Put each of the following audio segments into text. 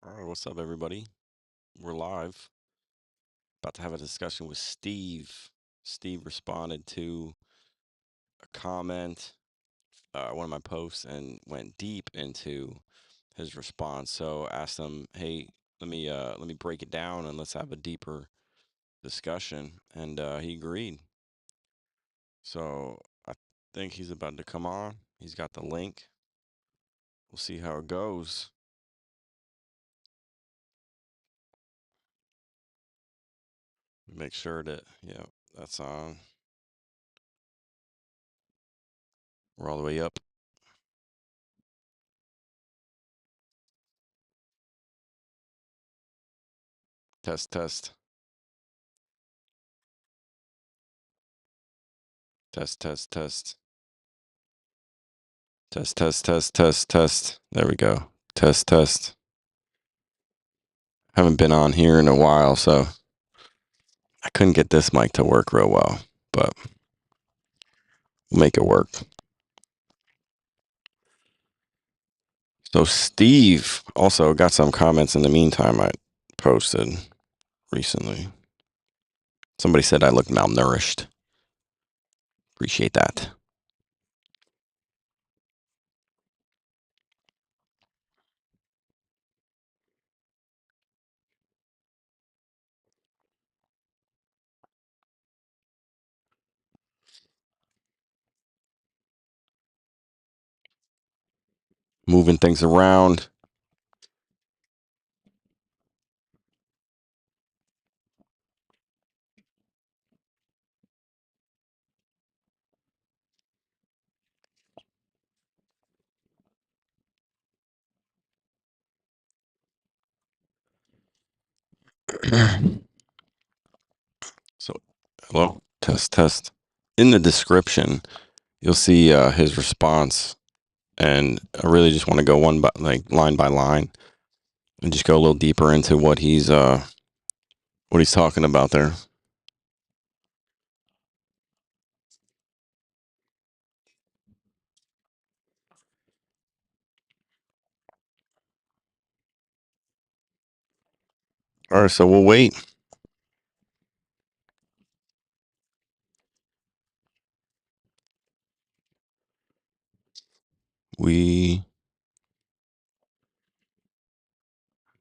All right, what's up, everybody? We're live. About to have a discussion with Steve. Steve responded to a comment, one of my posts, and went deep into his response. So I asked him, "Hey, let me break it down and let's have a deeper discussion." And he agreed. So I think he's about to come on. He's got the link. We'll see how it goes. Make sure that that's on. We're all the way up. Test, test. Test, test, test. Test, test, test, test, test. There we go. Test, test. Haven't been on here in a while, so I couldn't get this mic to work real well, but we'll make it work. So Steve also got some comments in the meantime I posted recently. Somebody said I look malnourished. Appreciate that. Moving things around. So, hello, test, test. In the description, you'll see his response, and I really just want to go line by line, and just go a little deeper into what he's talking about there. All right, so we'll wait. We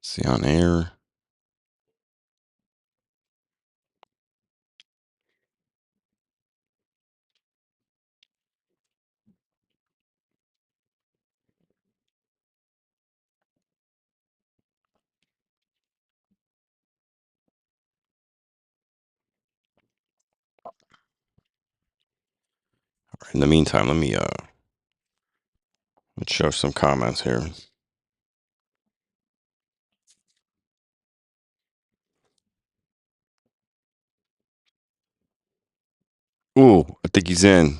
see on air. In the meantime, let's show some comments here. Ooh, I think he's in.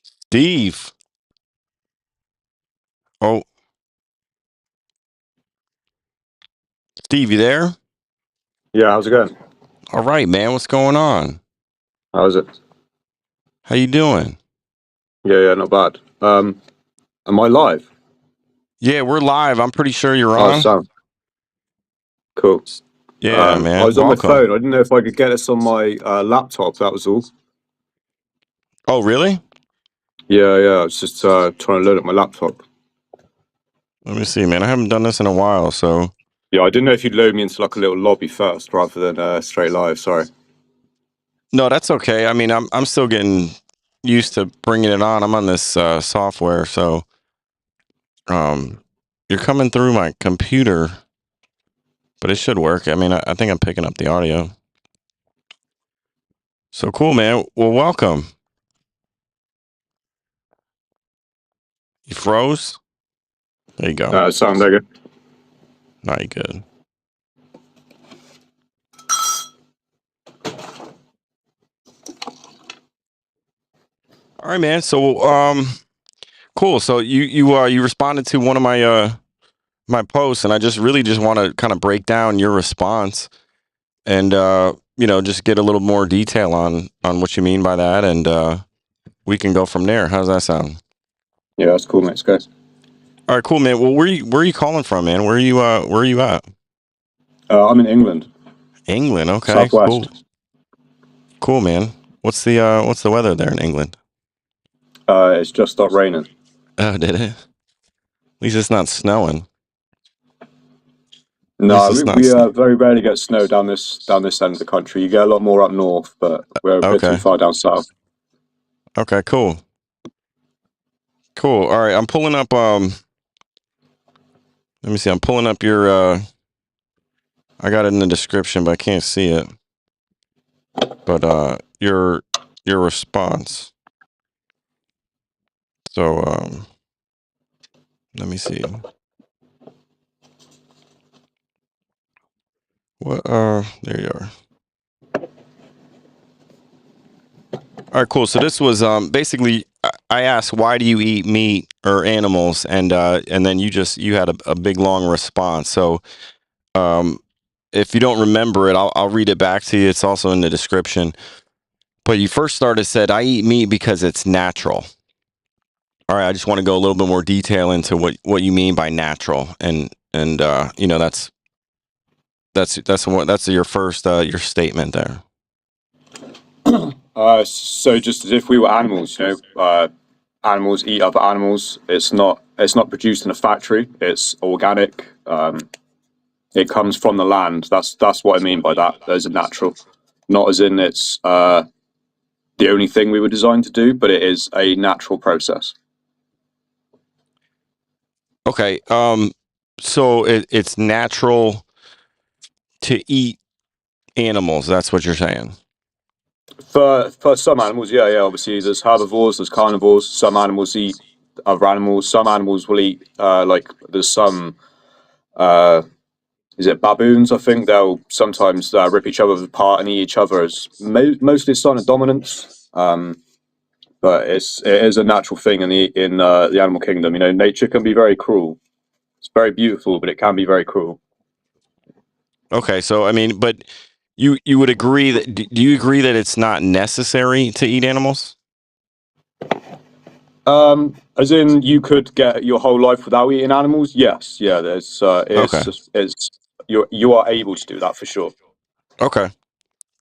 Steve. Oh, Steve, you there? Yeah, how's it going? All right, man. What's going on? How's it? How you doing? Yeah, not bad. Am I live? Yeah, we're live. I'm pretty sure you're Oh, on. Sam. Cool. Yeah, I man. was on my Welcome. phone. I didn't know if I could get this on my laptop. That was all. Oh, really? Yeah. I was just trying to load up my laptop. Let me see, man. I haven't done this in a while, so. Yeah, I didn't know if you'd load me into like a little lobby first rather than straight live. Sorry. No, that's okay. I mean, I'm still getting used to bringing it on. I'm on this software, so you're coming through my computer, but it should work. I mean, I think I'm picking up the audio. So cool, man. Well, welcome. You froze? There you go. Sound okay? Not you good. All right, man. So cool. So you responded to one of my posts, and I just want to kind of break down your response and just get a little more detail on what you mean by that, and we can go from there. How's that sound? Yeah, that's cool, mate. Let's go. All right, cool, man. Well, where are you calling from, man? Where are you at? I'm in England, England. Okay, southwest. cool, cool, man. What's the weather there in England? It's just stopped raining. Oh, did it? At least it's not snowing. At least No, it's not we snow. very rarely get snow down this end of the country. You get a lot more up north, but we're a bit too Okay. far down south. Okay, cool. Cool. All right, I'm pulling up let me see. I'm pulling up your I got it in the description, but I can't see it. But your response. So let me see. What there you are. All right, cool. So this was basically I asked why do you eat meat or animals, and then you had a big long response. So um, if you don't remember it, I'll read it back to you. It's also in the description. But you first started said I eat meat because it's natural. All right, I just want to go a little bit more detail into what you mean by natural, and you know that's your first your statement there. So just as if we were animals, animals eat other animals. It's not produced in a factory. It's organic. It comes from the land. That's what I mean by that. There's a natural, not as in it's the only thing we were designed to do, but it is a natural process. Okay, so it's natural to eat animals. That's what you're saying. For some animals, yeah, yeah. Obviously, there's herbivores, there's carnivores. Some animals eat other animals. Some animals will eat like there's some is it baboons? I think they'll sometimes rip each other apart and eat each other as mostly a sign of dominance. But it is a natural thing in the animal kingdom. You know, nature can be very cruel. It's very beautiful, but it can be very cruel. Okay, so I mean, but you would agree that do you agree that it's not necessary to eat animals? As in, you could get your whole life without eating animals. Yes, yeah. Okay. It's you are able to do that for sure. Okay.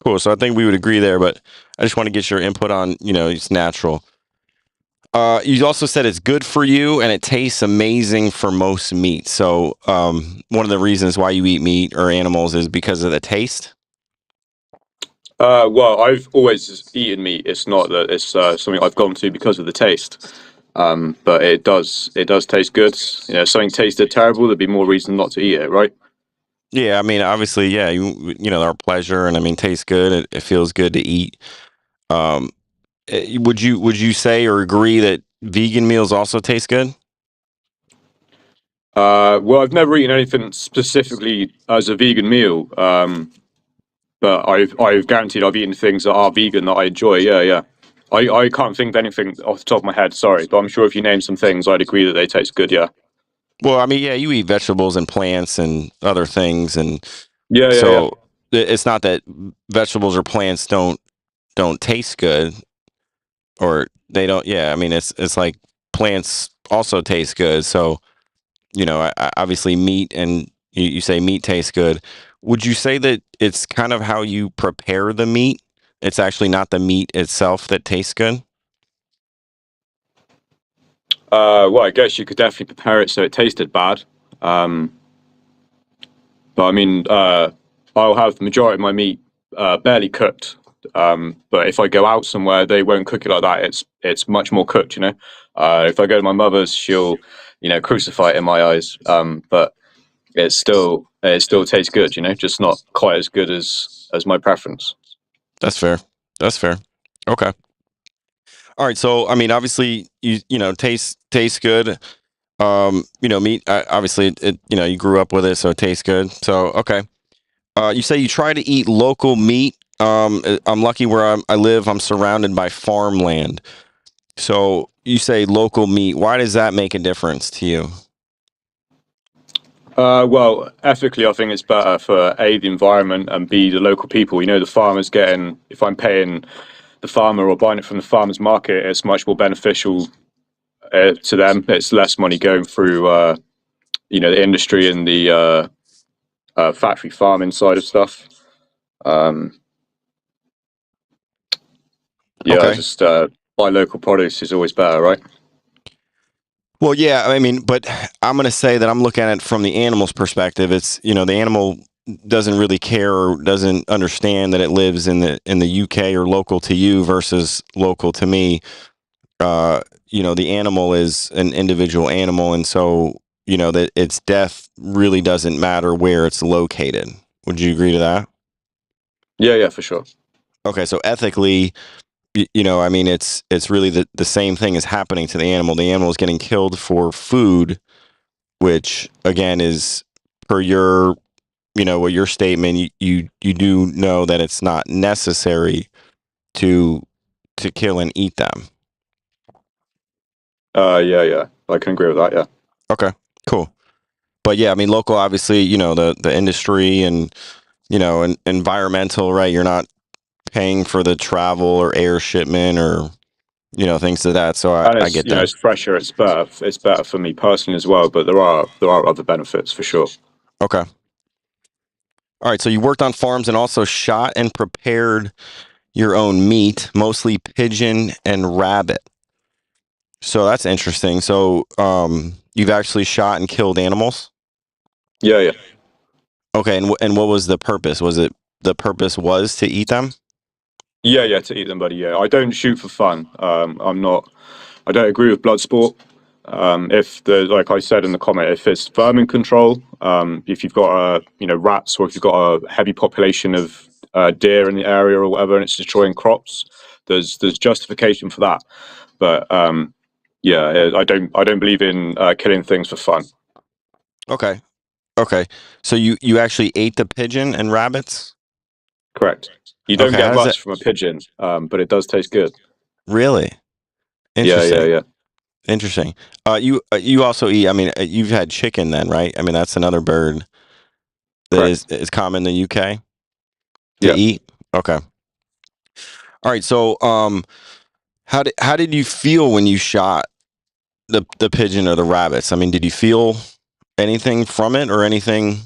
Cool. So I think we would agree there, but I just want to get your input on, it's natural. You also said it's good for you and it tastes amazing for most meat. So, one of the reasons why you eat meat or animals is because of the taste. Well, I've always eaten meat. It's not that it's something I've gone to because of the taste. But it does taste good. You know, if something tasted terrible, there'd be more reason not to eat it, right? Yeah, I mean, obviously, yeah, our pleasure, and I mean, tastes good. It feels good to eat. Um, would you say or agree that vegan meals also taste good? Well, I've never eaten anything specifically as a vegan meal. But I've guaranteed I've eaten things that are vegan that I enjoy. Yeah, yeah. I can't think of anything off the top of my head. Sorry, but I'm sure if you name some things, I'd agree that they taste good. Yeah. Well, I mean, yeah, you eat vegetables and plants and other things, and Yeah, yeah, yeah. so it's not that vegetables or plants don't taste good or they don't. Yeah, I mean, it's like plants also taste good. So obviously meat and you say meat tastes good. Would you say that it's kind of how you prepare the meat? It's actually not the meat itself that tastes good. Well, I guess you could definitely prepare it so it tasted bad. Um, but I mean, I'll have the majority of my meat barely cooked. But if I go out somewhere, they won't cook it like that. It's much more cooked. You know, if I go to my mother's, she'll crucify it in my eyes. But it still tastes good. You know, just not quite as good as my preference. That's fair. That's fair. Okay. All right. So I mean, obviously, tastes good. Meat. Obviously, you grew up with it, so it tastes good. So okay. You say you try to eat local meat. I'm lucky where I live. I'm surrounded by farmland. So you say local meat. Why does that make a difference to you? Well, ethically, I think it's better for A, the environment, and B, the local people. You know, the farmers getting, if I'm paying the farmer or buying it from the farmer's market, it's much more beneficial to them, it's less money going through the industry and the factory farming side of stuff. Um, yeah, Okay. just buy local produce is always better, right? Well, yeah, I mean, but I'm going to say that I'm looking at it from the animal's perspective. It's, the animal doesn't really care or doesn't understand that it lives in the UK or local to you versus local to me. The animal is an individual animal, and so, that its death really doesn't matter where it's located. Would you agree to that? Yeah, yeah, for sure. Okay, so ethically, I mean, it's really the same thing is happening to the animal. The animal is getting killed for food, which again is per your what your statement. You do know that it's not necessary to kill and eat them. Yeah, yeah, I can agree with that. Yeah. Okay, cool. But yeah, I mean, local, obviously, the industry and and environmental, right? You're not paying for the travel or air shipment or things to that. So I, And I it's get that. it's fresher, it's better for me personally as well. But there are other benefits for sure. Okay. All right. So you worked on farms and also shot and prepared your own meat, mostly pigeon and rabbit. So that's interesting. So you've actually shot and killed animals. Yeah, yeah, Okay. And what was the purpose? Was it the purpose was to eat them? yeah, yeah. To eat them, buddy. Yeah, I don't shoot for fun. I'm not. I don't agree with blood sport. If the like I said in the comment, if it's vermin control, if you've got rats, or if you've got a heavy population of deer in the area or whatever, and it's destroying crops, there's justification for that. But yeah, I don't believe in killing things for fun. Okay. Okay. So you actually ate the pigeon and rabbits? Correct. You don't Okay. How get does that much from a pigeon, but it does taste good. really? Yeah, yeah, Interesting. yeah. Interesting. You also eat. I mean, you've had chicken then, right? I mean, that's another bird that Correct. is common in the UK to Yeah. eat. Okay. All right. So, how did you feel when you shot the pigeon or the rabbits? I mean, did you feel anything from it or anything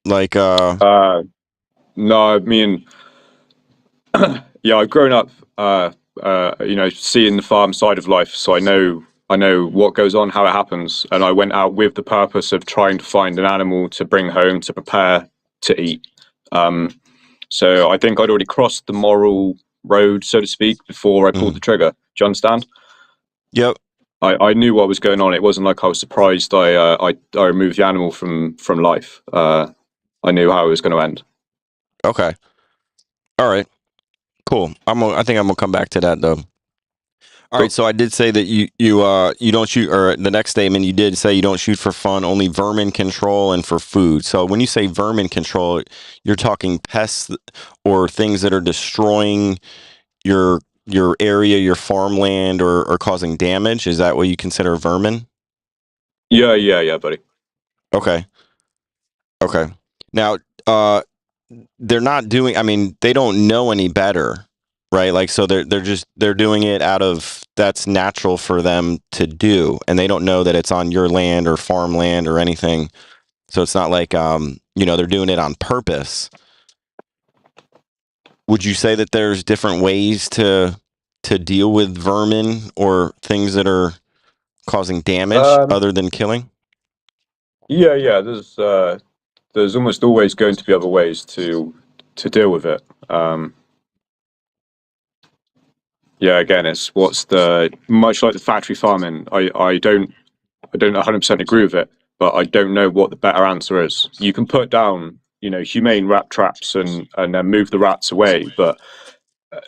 like Uh, no, I mean, yeah, I've grown up, seeing the farm side of life, so I know what goes on, how it happens, and I went out with the purpose of trying to find an animal to bring home to prepare to eat. Um, so I think I'd already crossed the moral road, so to speak, before I pulled mhm. the trigger. Do you understand? Yep. I knew what was going on. It wasn't like I was surprised. I removed the animal from life. I knew how it was going to end. Okay. All right. Cool. I think I'm gonna come back to that though. All right, Cool. so I did say that you don't shoot, or the next statement you did say you don't shoot for fun, only vermin control and for food. So when you say vermin control, you're talking pests or things that are destroying your area, your farmland, or causing damage. Is that what you consider vermin? Yeah, yeah, yeah, buddy. Okay, okay. Now, uh, they're not doing. I mean, they don't know any better, right? Like, so they're doing it out of that's natural for them to do, and they don't know that it's on your land or farmland or anything. So it's not like they're doing it on purpose. Would you say that there's different ways to deal with vermin or things that are causing damage Um, other than killing? yeah, yeah. There's almost always going to be other ways to deal with it. Yeah, again, it's what's the much like the factory farming. I don't 100% agree with it, but I don't know what the better answer is. You can put down humane rat traps and then move the rats away, but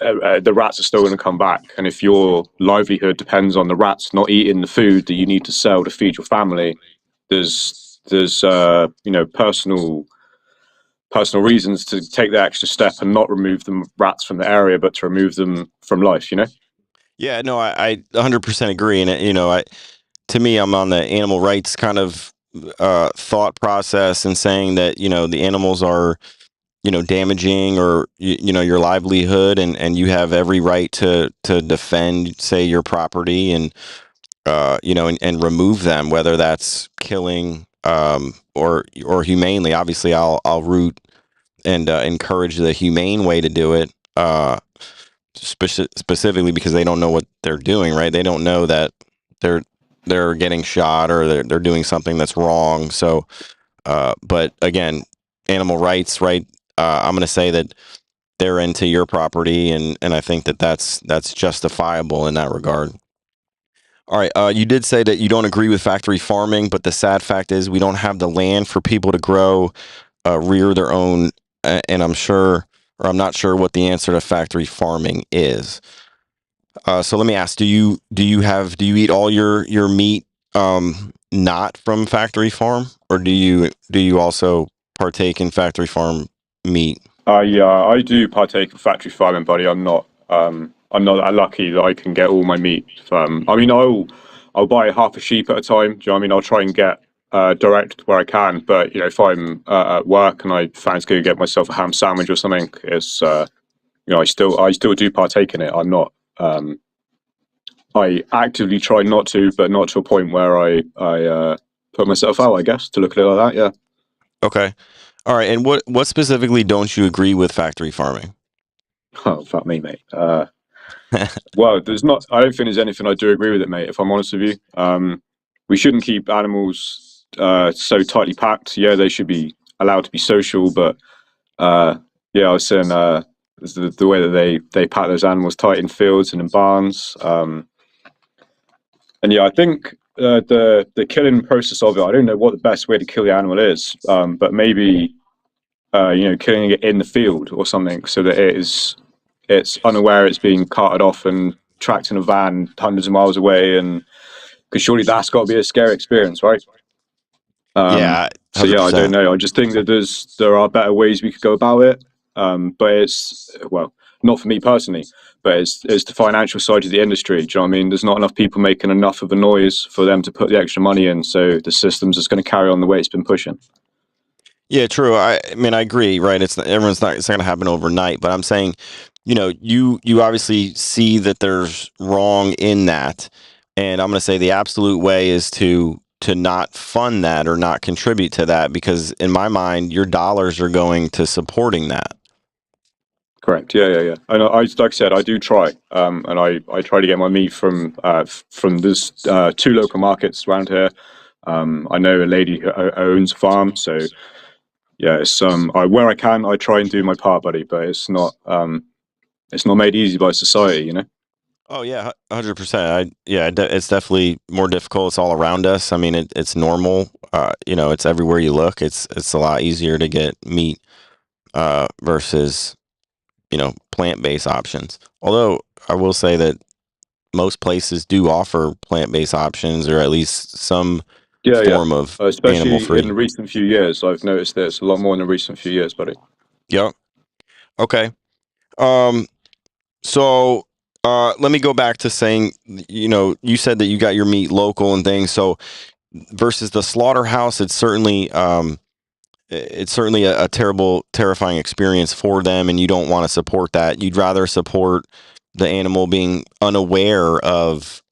the rats are still going to come back. And if your livelihood depends on the rats not eating the food that you need to sell to feed your family, there's personal reasons to take the extra step and not remove the rats from the area, but to remove them from life. Yeah, no, I 100% agree. And, to me, I'm on the animal rights kind of thought process and saying that, the animals are damaging or your livelihood, and you have every right to defend, say, your property, and and remove them, whether that's killing, or humanely. Obviously, I'll root and encourage the humane way to do it. Specifically because they don't know what they're doing, right? They don't know that they're they're getting shot, or they're doing something that's wrong. So, but again, animal rights, right? I'm going to say that they're into your property, and I think that that's justifiable in that regard. All right, you did say that you don't agree with factory farming, but the sad fact is we don't have the land for people to grow, rear their own, and I'm not sure what the answer to factory farming is. So let me ask: do you eat all your meat, not from factory farm, or do you also partake in factory farm meat? I do partake in factory farming, buddy. I'm not that lucky that I can get all my meat from. I mean, I'll buy half a sheep at a time. Do you know what I mean? I'll try and get direct where I can. But if I'm at work and I fancy to get myself a ham sandwich or something, it's I still do partake in it. I'm not. I actively try not to, but not to a point where I put myself out. I guess to look at it like that. Yeah. Okay, all right. And what specifically don't you agree with factory farming? Oh, fuck me, mate. Well, there's not. I don't think there's anything I do agree with it, mate. If I'm honest with you, we shouldn't keep animals so tightly packed. Yeah, they should be allowed to be social, but uh, yeah, I was saying the way that they pack those animals tight in fields and in barns. And yeah, I think the killing process of it. I don't know what the best way to kill the animal is, but maybe killing it in the field or something, so that it's unaware it's being carted off and tracked in a van hundreds of miles away, and because surely that's got to be a scary experience, right? Yeah, So yeah, I don't 100%. know. I just think that there are better ways we could go about it, but it's well, not for me personally, but it's the financial side of the industry. Do you know what I mean? There's not enough people making enough of a noise for them to put the extra money in, so the system's just going to carry on the way it's been pushing. Yeah, true. I mean, I agree. Right? It's not going to happen overnight. But I'm saying, you obviously see that there's wrong in that, and I'm going to say the absolute way is to not fund that or not contribute to that, because in my mind, your dollars are going to supporting that. Correct. Yeah, yeah, yeah. And like I said, I do try, and I try to get my meat from this two local markets around here. I know a lady who owns a farm, so yeah, it's where I can, I try and do my part, buddy. But it's not made easy by society, you know. Oh yeah, 100%. It's definitely more difficult. It's all around us. I mean, it's normal. It's everywhere you look. It's a lot easier to get meat, versus plant-based options. Although I will say that most places do offer plant-based options, or at least some Yeah, yeah. form of Especially in animal-free. the recent few years, I've noticed there's a lot more in the recent few years, buddy. Yep. Okay. Um. So, let me go back to saying, you said that you got your meat local and things. So, versus the slaughterhouse, it's certainly a terrible, terrifying experience for them, and you don't want to support that. You'd rather support the animal being unaware of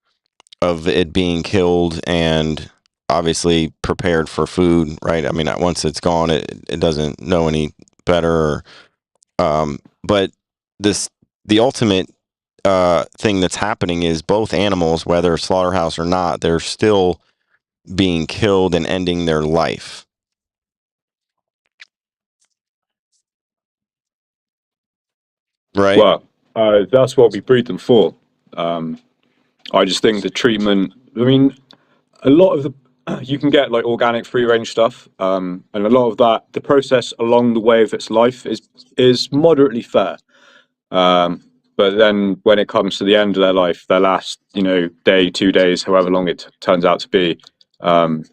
it being killed, and obviously prepared for food, right? I mean, once it's gone, it doesn't know any better. But this the ultimate thing that's happening is both animals, whether slaughterhouse or not, they're still being killed and ending their life, right? Well, that's what we breed them for. Um, I just think the treatment. I mean, a lot of the you can get like organic free range stuff, and a lot of that the process along the way of its life is moderately fair. Um, but then when it comes to the end of their life, their last day, 2 days, however long it turns out to be, um,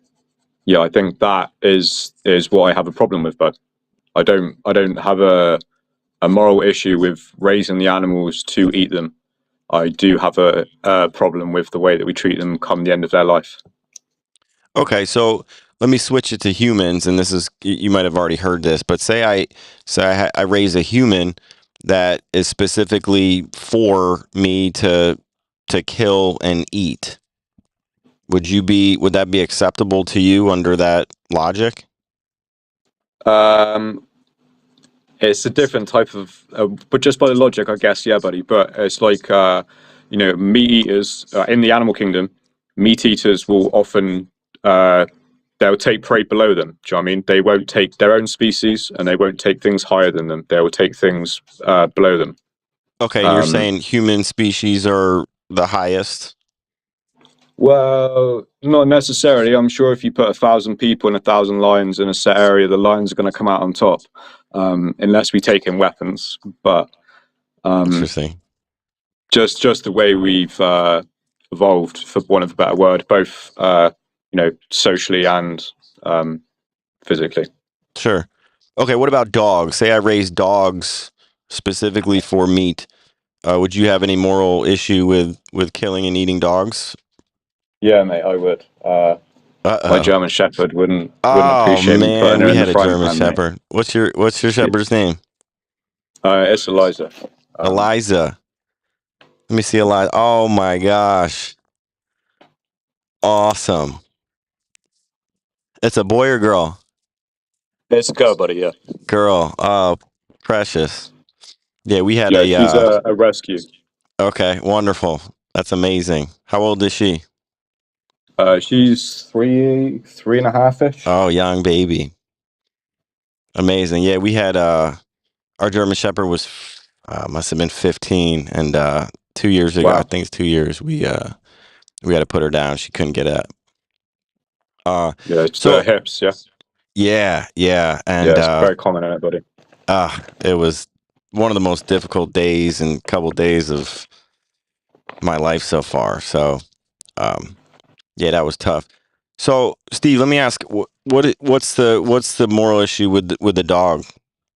yeah, I think that is what I have a problem with. But I don't have a moral issue with raising the animals to eat them. I do have a problem with the way that we treat them come the end of their life. Okay, so let me switch it to humans, and this is you might have already heard this, but say I raise a human that is specifically for me to kill and eat. Would that be acceptable to you under that logic? Um, it's a different type of, but just by the logic, I guess, yeah, buddy. But it's like, meat eaters in the animal kingdom. Meat eaters will often they'll take prey below them. Do you know what I mean? They won't take their own species, and they won't take things higher than them. They will take things below them. Okay, and you're Um, saying human species are the highest? well, not necessarily. I'm sure if you put 1,000 people and 1,000 lions in a set area, the lions are going to come out on top, unless we take in weapons. But um, Interesting. just the way we've evolved, for want of a better word, both socially and um, physically. Sure. Okay, what about dogs? Say I raise dogs specifically for meat. Would you have any moral issue with killing and eating dogs? Yeah, mate, I would. My Uh-oh. German Shepherd wouldn't Oh appreciate me putting man, her we in the had a frying German pan, mate. Shepherd. What's your Shepherd's name? It's Eliza. Um, Eliza. Let me see Eliza. Oh my gosh. Awesome. It's a boy or girl? it's a girl, buddy. Yeah, Girl. Oh, precious. Yeah, we had yeah, a she's a rescue. okay, wonderful. That's amazing. How old is she? She's three and a half ish. Oh, young baby. Amazing. Yeah, we had our German Shepherd was must have been 15, and 2 years ago, I Wow. think it's 2 years, we had to put her down. She couldn't get up. Uh, Yeah, it's so hips. Yeah, yeah, yeah, yeah, and it's very common in it, buddy. it was one of the most difficult days and couple days of my life so far. So um, yeah, that was tough. So Steve, let me ask, what's the moral issue with the dog?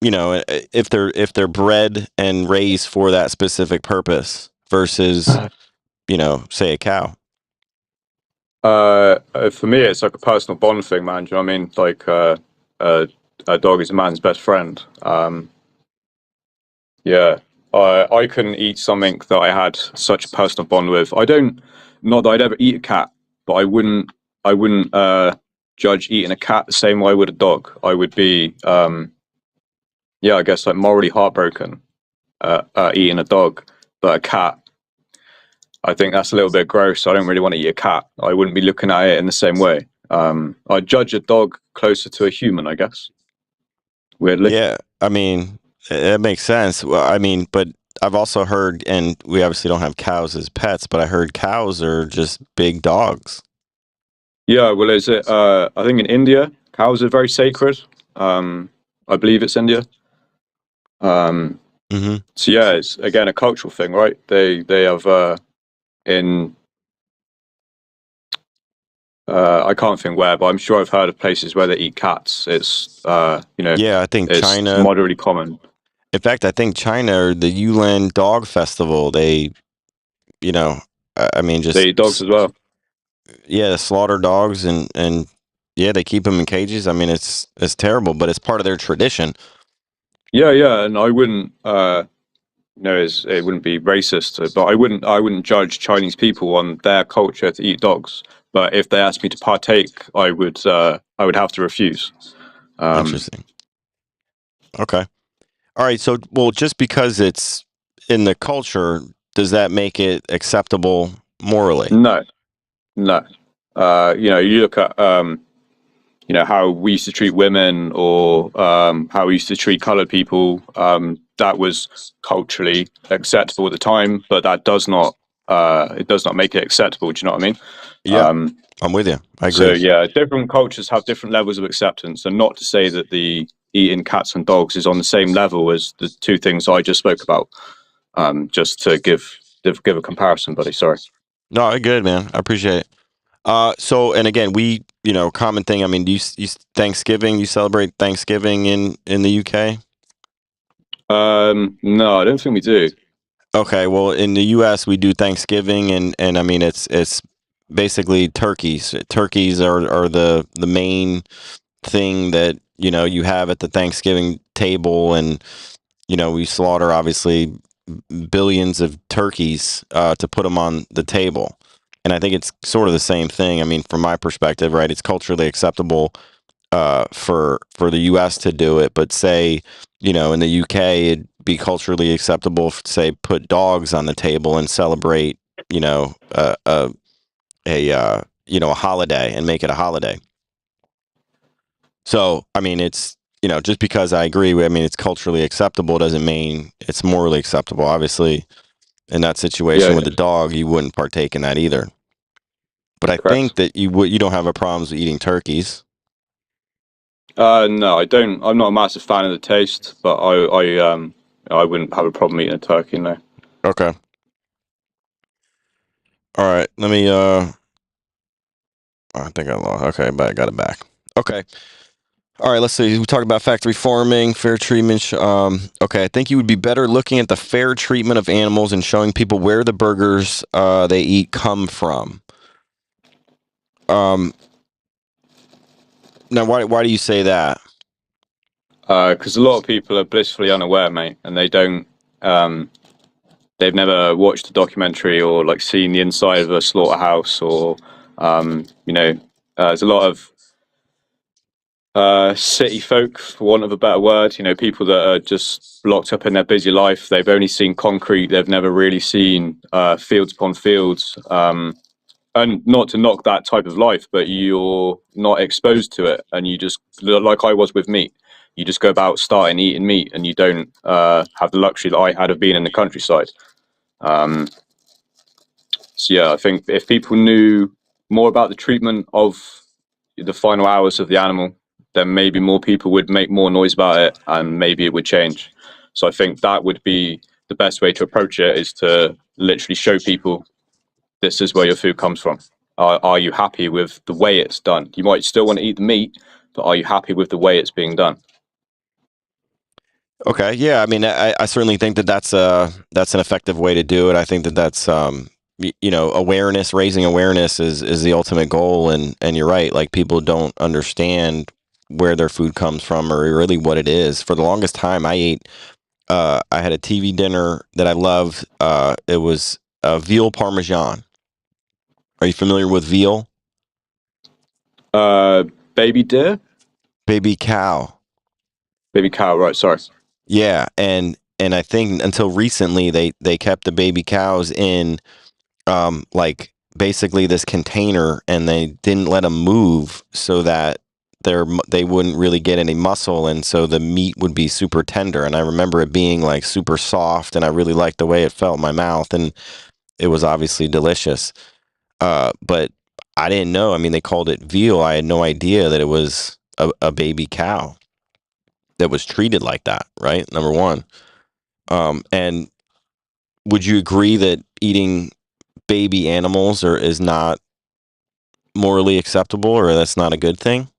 You know, if they're bred and raised for that specific purpose versus, say a cow. For me, it's like a personal bond thing, man. Do you know what I mean? Like, uh, a dog is a man's best friend. Yeah, I couldn't eat something that I had such a personal bond with. I don't, not that I'd ever eat a cat, but I wouldn't judge eating a cat the same way I would a dog. I would be, yeah, I guess like morally heartbroken eating a dog, but a cat. I think that's a little bit gross. I don't really want to eat a cat. I wouldn't be looking at it in the same way. I'd judge a dog closer to a human, I guess. Weirdly. Yeah, I mean, it makes sense. Well, I mean, but I've also heard, and we obviously don't have cows as pets, but I heard cows are just big dogs. Yeah, well, is it? I think in India, cows are very sacred. I believe it's India. Um, Hmm. so yeah, it's again a cultural thing, right? They have in I can't think where, but I'm sure I've heard of places where they eat cats. Yeah, I think It's China. moderately common. In fact, I think China or the Yulin Dog Festival, you know, I mean, They eat dogs as well. yeah, slaughter dogs and yeah, they keep them in cages. I mean, it's terrible, but it's part of their tradition. Yeah, yeah, and I wouldn't. It wouldn't be racist, but I wouldn't judge Chinese people on their culture to eat dogs. But if they asked me to partake, I would have to refuse. Um, Interesting. Okay. All right. So, well, just because it's in the culture, does that make it acceptable morally? no, no. You look at how we used to treat women, or how we used to treat colored people. That was culturally acceptable at the time, but that does not it does not make it acceptable. Do you know what I mean? Yeah, Um, I'm with you. I so agree. yeah, different cultures have different levels of acceptance, and not to say that the eating cats and dogs is on the same level as the two things I just spoke about. Just to give a comparison, buddy. Sorry. No, good, man. I appreciate it. So, and again, common thing. I mean, Thanksgiving? You celebrate Thanksgiving in the UK? No, I don't think we do. Okay, well, in the U.S. we do Thanksgiving, and I mean it's basically turkeys. Turkeys are the main thing that you have at the Thanksgiving table, and we slaughter obviously billions of turkeys to put them on the table. And I think it's sort of the same thing. I mean, from my perspective, right? It's culturally acceptable for the U.S. to do it, but say in the U.K. it'd be culturally acceptable to say put dogs on the table and celebrate a holiday and make it a holiday. So I mean, it's just because I agree. I mean, it's culturally acceptable doesn't mean it's morally acceptable. Obviously, in that Yeah, situation with yeah, the dog, you wouldn't partake in that either. But I think correct. that you don't have a problem with eating turkeys. No, I don't. I'm not a massive fan of the taste, but I wouldn't have a problem eating a turkey. No. Okay. All right. Let me. I think I lost. Okay, but I got it back. Okay. All right. Let's see. We talked about factory farming, fair treatment. Okay. I think you would be better looking at the fair treatment of animals and showing people where the burgers they eat come from. Um. Now, why do you say that? Because a lot of people are blissfully unaware, mate, and they don't. Um, they've never watched a documentary or like seen the inside of a slaughterhouse, or there's a lot of city folk, for want of a better word. People that are just locked up in their busy life. They've only seen concrete. They've never really seen fields upon fields. And not to knock that type of life, but you're not exposed to it, and you just, like I was with meat, you just go about starting eating meat, and you don't have the luxury that I had of being in the countryside. Um, so yeah, I think if people knew more about the treatment of the final hours of the animal, then maybe more people would make more noise about it, and maybe it would change. So I think that would be the best way to approach it, is to literally show people this is where your food comes from. Are you happy with the way it's done? You might still want to eat the meat, but are you happy with the way it's being done? Okay, yeah. I mean, I certainly think that that's an effective way to do it. I think that that's awareness, raising awareness is the ultimate goal. And you're right. Like people don't understand where their food comes from or really what it is. For the longest time, I had a TV dinner that I loved. It was veal parmesan. Are you familiar with veal? Uh, Baby deer, Baby cow. baby cow. Right. Sorry. Yeah, and I think until recently they kept the baby cows in like basically this container, and they didn't let them move so that they wouldn't really get any muscle, and so the meat would be super tender. And I remember it being like super soft, and I really liked the way it felt in my mouth, and it was obviously delicious. But I didn't know. I mean, they called it veal. I had no idea that it was a baby cow that was treated like that. Right, number one. And would you agree that eating baby animals is not morally acceptable, or that's not a good thing?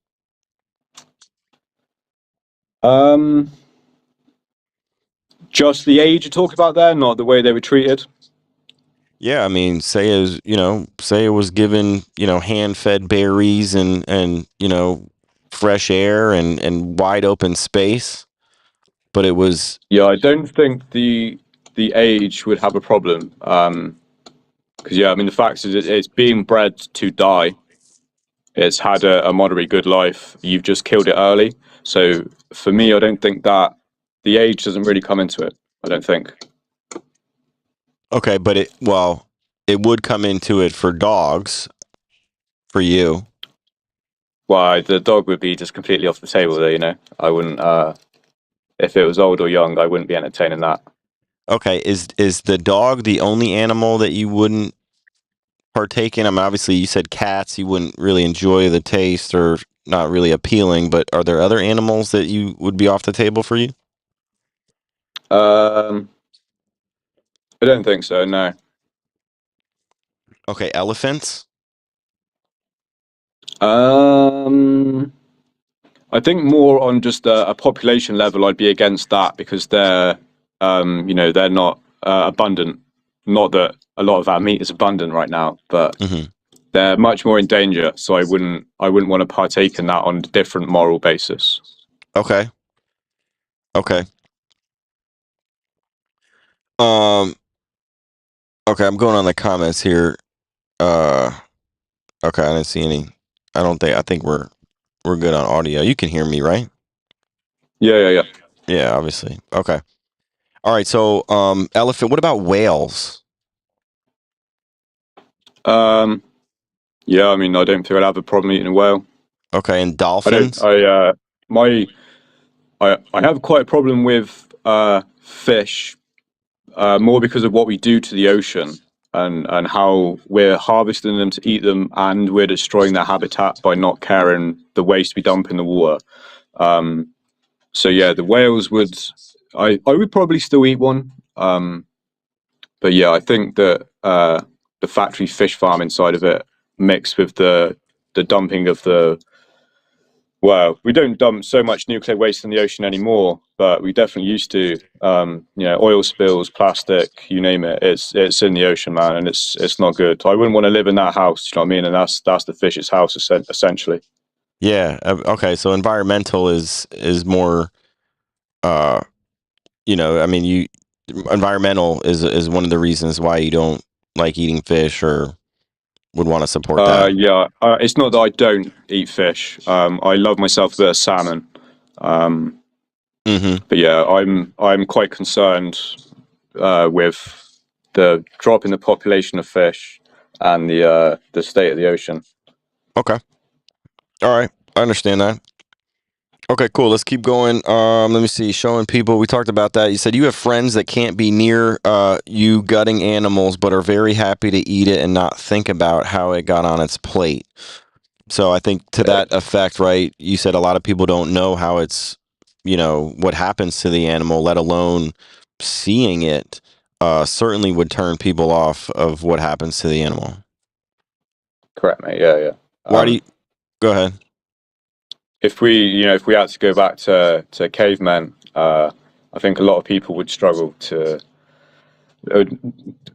Um, just the age you talk about there, not the way they were treated. Yeah, I mean, say it was given, hand fed berries and fresh air and wide open space, but it was Yeah, I don't think the age would have a problem. Because yeah, I mean the fact is it's being bred to die. It's had a moderately good life. You've just killed it early. So for me, I don't think that the age doesn't really come into it. I don't think. okay, but it would come into it for dogs, for you. Why the dog would be just completely off the table there. I wouldn't. If it was old or young, I wouldn't be entertaining that. Okay, is the dog the only animal that you wouldn't partake in? I mean, obviously, you said cats. You wouldn't really enjoy the taste or not really appealing. But are there other animals that you would be off the table for you? Um, I don't think so. No. Okay, elephants. Um, I think more on just a population level, I'd be against that because they're not abundant. Not that a lot of our meat is abundant right now, but Hmm. they're much more in danger. So I wouldn't want to partake in that on a different moral basis. Okay. Okay. Um. Okay. I'm going on the comments here. Uh. Okay. I didn't see any. I don't think. I think we're good on audio. You can hear me, right? Yeah, yeah, yeah. Yeah. Obviously. Okay. All right. So, elephant. What about whales? Um, yeah, I mean, I don't think I'd have a problem eating a whale. Okay. And I don't. dolphins? My, I have quite a problem with fish, more because of what we do to the ocean and how we're harvesting them to eat them, and we're destroying their habitat by not caring the waste we dump in the water. Um, so yeah, the whales would. I would probably still eat one. But yeah, I think that the factory fish farm inside of it, mixed with the dumping of the well, we don't dump so much nuclear waste in the ocean anymore, but we definitely used to. Oil spills, plastic, you name it. It's in the ocean, man, and it's not good. I wouldn't want to live in that house. You know what I mean? And that's the fish's house, essentially. Yeah. Okay. So environmental is more. Uh. I mean, environmental is one of the reasons why you don't like eating fish or would want to support that. Yeah, it's not that I don't eat fish. I love myself a bit of salmon. Um, Mm-hmm. but yeah, I'm quite concerned with the drop in the population of fish and the state of the ocean. Okay. All right. I understand that. Okay, cool. Let's keep going. Let me see. Showing people. We talked about that. You said you have friends that can't be near you gutting animals, but are very happy to eat it and not think about how it got on its plate. So I think to Yeah, that effect, right? You said a lot of people don't know how it's, what happens to the animal, let alone seeing it. Certainly would turn people off of what happens to the animal. correct, mate. Yeah, yeah. Why do you? Go ahead. If we had to go back to cavemen, I think a lot of people would struggle to, uh,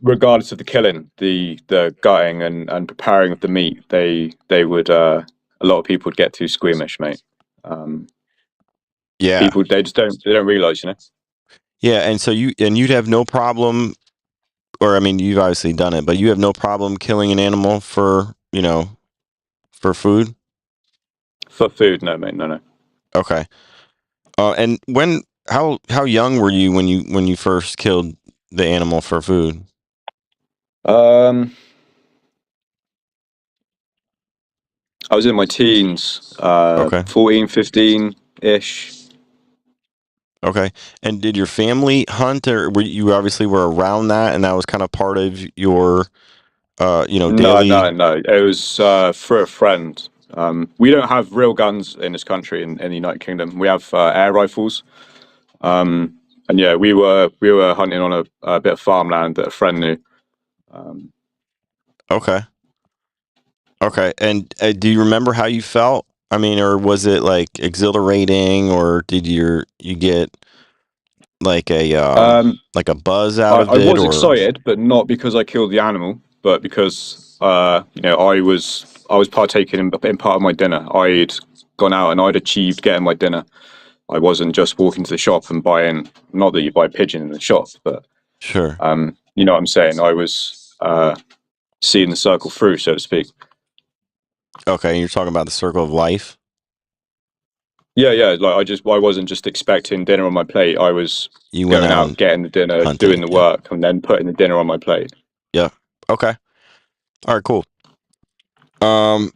regardless of the killing, the gutting and preparing of the meat. They would a lot of people would get too squeamish, mate. Um, Yeah, People they don't realize, you know. yeah, and so you'd have no problem, or I mean, you've obviously done it, but you have no problem killing an animal for food. For food, no, mate, no, no. Okay. And how young were you when you first killed the animal for food? Um, I was in my teens, Okay. 14, 15 ish. Okay. And did your family hunt, or you obviously were around that, and that was kind of part of your No, no, daily? no. It was for a friend. We don't have real guns in this country in the United Kingdom. We have air rifles. And yeah, we were hunting on a bit of farmland that a friend knew. Um, Okay. Okay. And do you remember how you felt? I mean, or was it like exhilarating, or did you get like um, a buzz out of I it, was or excited, but not because I killed the animal, but because I was partaking in part of my dinner. I'd gone out and I'd achieved getting my dinner. I wasn't just walking to the shop and buying. Not that you buy pigeon in the shop, but sure? you know what I'm saying. I was seeing the circle through, so to speak. Okay, you're talking about the circle of life. Yeah, yeah. Like I wasn't just expecting dinner on my plate. I was You went going out out, and getting the dinner, hunted. doing the Yeah. work, and then putting the dinner on my plate. Yeah. Okay. All right. Cool. Um.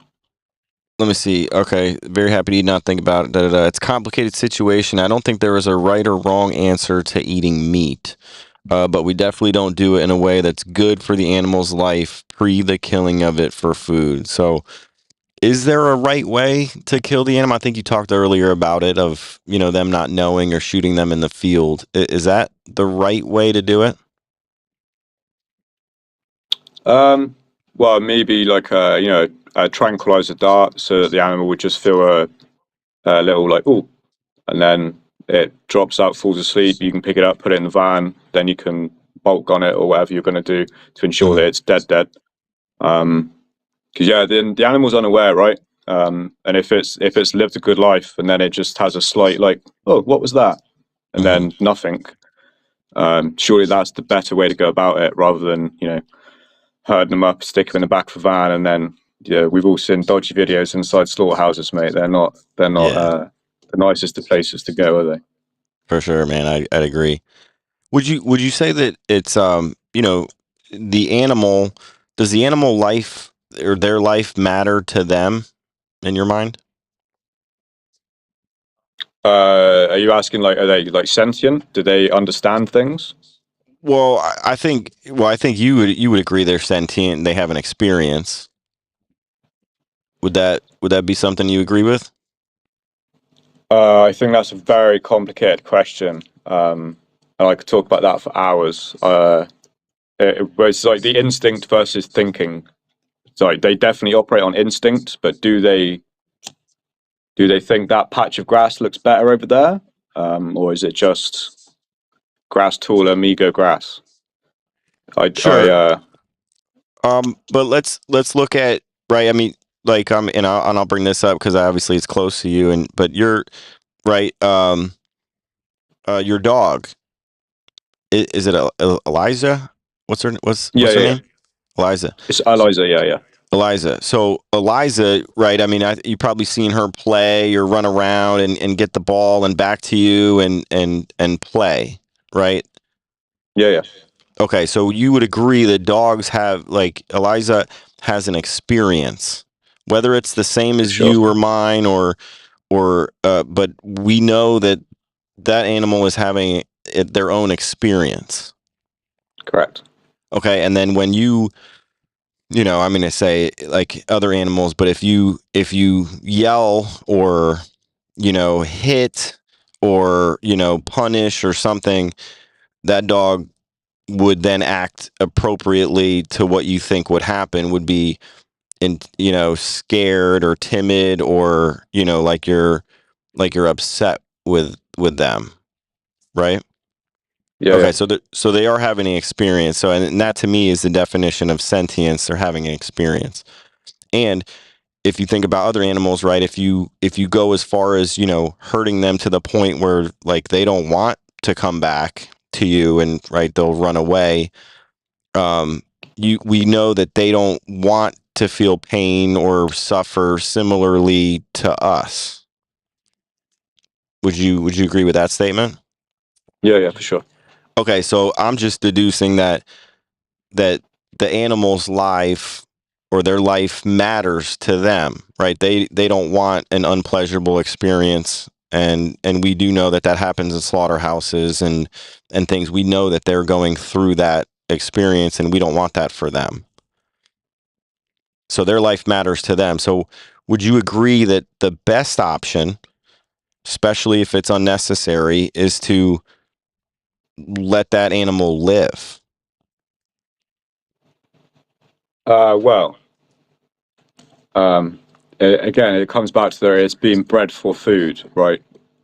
Let me see. Okay. Very happy to not think about it. Da, da, da. It's a complicated situation. I don't think there is a right or wrong answer to eating meat. But we definitely don't do it in a way that's good for the animal's life pre the killing of it for food. So, is there a right way to kill the animal? I think you talked earlier about it of them not knowing or shooting them in the field. Is that the right way to do it? Um, well, maybe like a tranquilizer dart, so that the animal would just feel a little like oh, and then it drops out, falls asleep. You can pick it up, put it in the van, then you can bolt gun it or whatever you're going to do to ensure Hmm. that it's dead. Um, Because yeah, the animal's unaware, right? And if it's lived a good life and then it just has a slight like, oh, what was that? And Hmm. then nothing. Surely that's the better way to go about it, rather than herding them up, stick them in the back of a van, and then yeah, we've all seen dodgy videos inside slaughterhouses, mate. They're not Yeah, the nicest of places to go, are they? for sure, man. I'd agree. Would you say that it's the animal, does the animal life or their life matter to them in your mind? Are you asking like, are they like sentient? Do they understand things? Well, I think you would agree they're sentient and they have an experience. Would that be something you agree with? I think that's a very complicated question, and I could talk about that for hours. It's like the instinct versus thinking. It's like they definitely operate on instinct, but do they think that patch of grass looks better over there, or is it just grass taller, me go grass? I Sure. But let's look at, right. I mean, like, and I'll bring this up because obviously it's close to you, and but you're right. Your dog, is it Eliza? Yeah, What's her yeah, yeah. name? Eliza. It's Eliza. Yeah, yeah, Eliza. So Eliza, right? I mean, you probably seen her play or run around and get the ball and back to you and play, right? yeah, yeah. Okay, so you would agree that dogs have, like, Eliza has an experience, whether it's the same For as sure. you or mine, but we know that that animal is having their own experience. Correct. Okay, and then when I'm going to say like other animals, but if you yell or hit or punish or something, that dog would then act appropriately to what you think would happen, would be in scared or timid, or like you're upset with them, right? Yeah, Okay, yeah, so they are having an experience. So, and that to me is the definition of sentience. They're having an experience. And if you think about other animals, right? If you go as far as hurting them to the point where like they don't want to come back to you, and right, they'll run away. Um, we know that they don't want to feel pain or suffer similarly to us. Would you agree with that statement? yeah, yeah, for sure. Okay, so I'm just deducing that the animal's life or their life matters to them, right? They don't want an unpleasurable experience, and we do know that that happens in slaughterhouses and things. We know that they're going through that experience, and we don't want that for them. So their life matters to them. So would you agree that the best option, especially if it's unnecessary, is to let that animal live? Well, um, again, it comes back to there. It's being bred for food, right?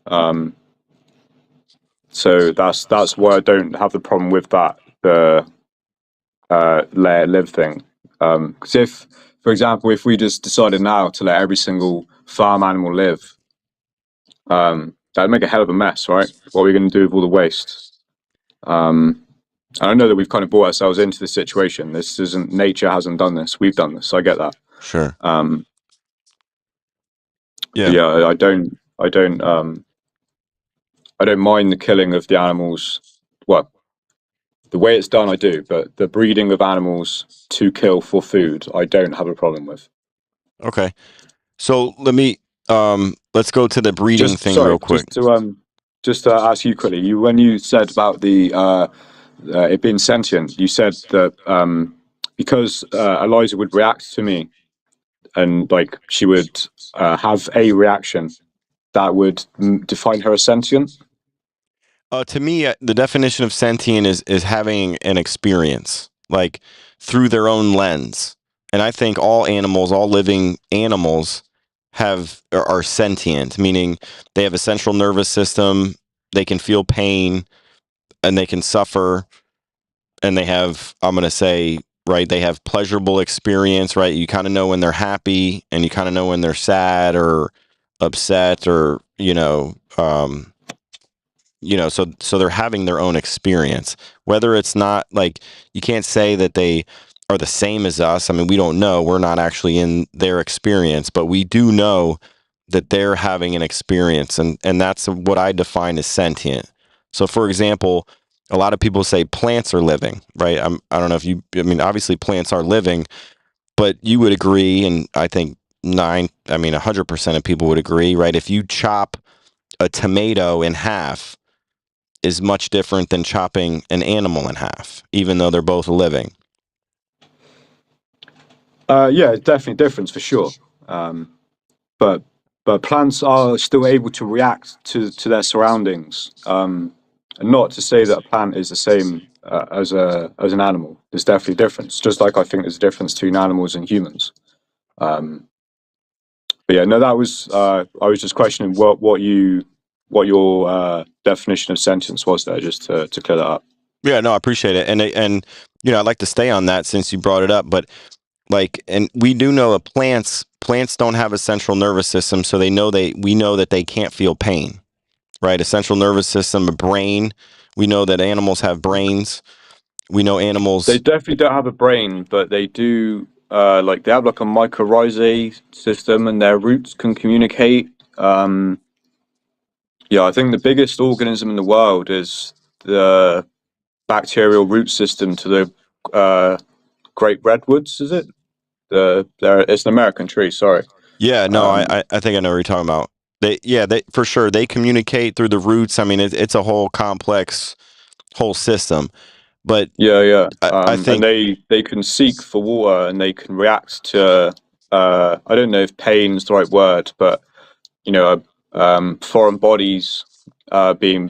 Um, so that's why I don't have the problem with that. The let it live thing. Because if, for example, if we just decided now to let every single farm animal live, that'd make a hell of a mess, right? What are we going to do with all the waste? And I know that we've kind of brought ourselves into this situation. This isn't nature hasn't done this. We've done this. I get that. Sure. Um, but Yeah. yeah, I don't mind the killing of the animals. Well, the way it's done, I do, but the breeding of animals to kill for food, I don't have a problem with. Okay. So let's go to the breeding Just thing real sorry, quick. just to ask you quickly. You when you said about the it being sentient, you said that because Eliza would react to me and like she would have a reaction that would define her as sentient. To me, the definition of sentient is having an experience, like through their own lens. And I think all animals, all living animals, are sentient, meaning they have a central nervous system, they can feel pain, and they can suffer, and they have, I'm going to say, right? They have pleasurable experience, right? You kind of know when they're happy, and you kind of know when they're sad or upset, or so they're having their own experience. Whether it's not like, you can't say that they are the same as us. I mean, we don't know. We're not actually in their experience, but we do know that they're having an experience, and that's what I define as sentient. So, for example, a lot of people say plants are living, right? I don't know if you, I mean, obviously plants are living, but you would agree, and I think 100% of people would agree, right? If you chop a tomato in half, is much different than chopping an animal in half, even though they're both living. Yeah, definitely a difference for sure. But plants are still able to react to their surroundings. And not to say that a plant is the same as an animal. There's definitely a difference. Just like I think there's a difference between animals and humans. But yeah, no, that was I was just questioning what your definition of sentience was there, just to clear that up. Yeah, no, I appreciate it, and I'd like to stay on that since you brought it up. But like, and we do know that plants don't have a central nervous system, so we know that they can't feel pain, right? A central nervous system, a brain. We know that animals have brains. We know They animals. definitely don't have a brain, but they do. Like they have like a mycorrhizae system, and their roots can communicate. Yeah, I think the biggest organism in the world is the bacterial root system to the great redwoods. Is it? It's an American tree. Sorry. Yeah, no, I, Um, I I think I know what you're talking about. They for sure they communicate through the roots. I mean, it's a whole complex whole system. But yeah, yeah. I And think, they can seek for water, and they can react to. I don't know if pain is the right word, but you know, foreign bodies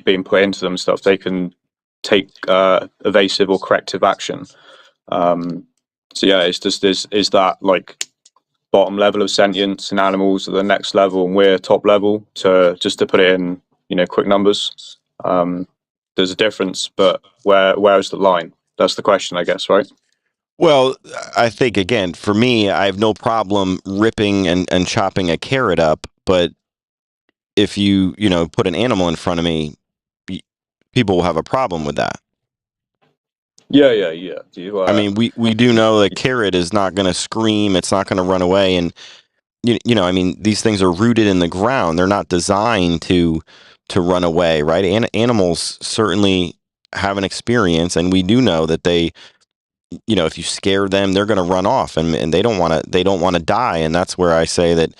being put into them and stuff. They can take evasive or corrective action. Um, so yeah, it's just is that like bottom level of sentience in animals at the next level, and we're top level. To just to put it in, quick numbers. Um, there's a difference, but where's the line? That's the question, I guess, right? well, I think again, for me, I have no problem ripping and chopping a carrot up, but if put an animal in front of me, y- people will have a problem with that. Yeah, yeah, yeah. Do you? I mean, we do know that carrot is not going to scream, it's not going to run away, and I mean, these things are rooted in the ground. They're not designed to run away, right? Animals certainly have an experience, and we do know that if you scare them, they're going to run off, and they don't want to die, and that's where I say that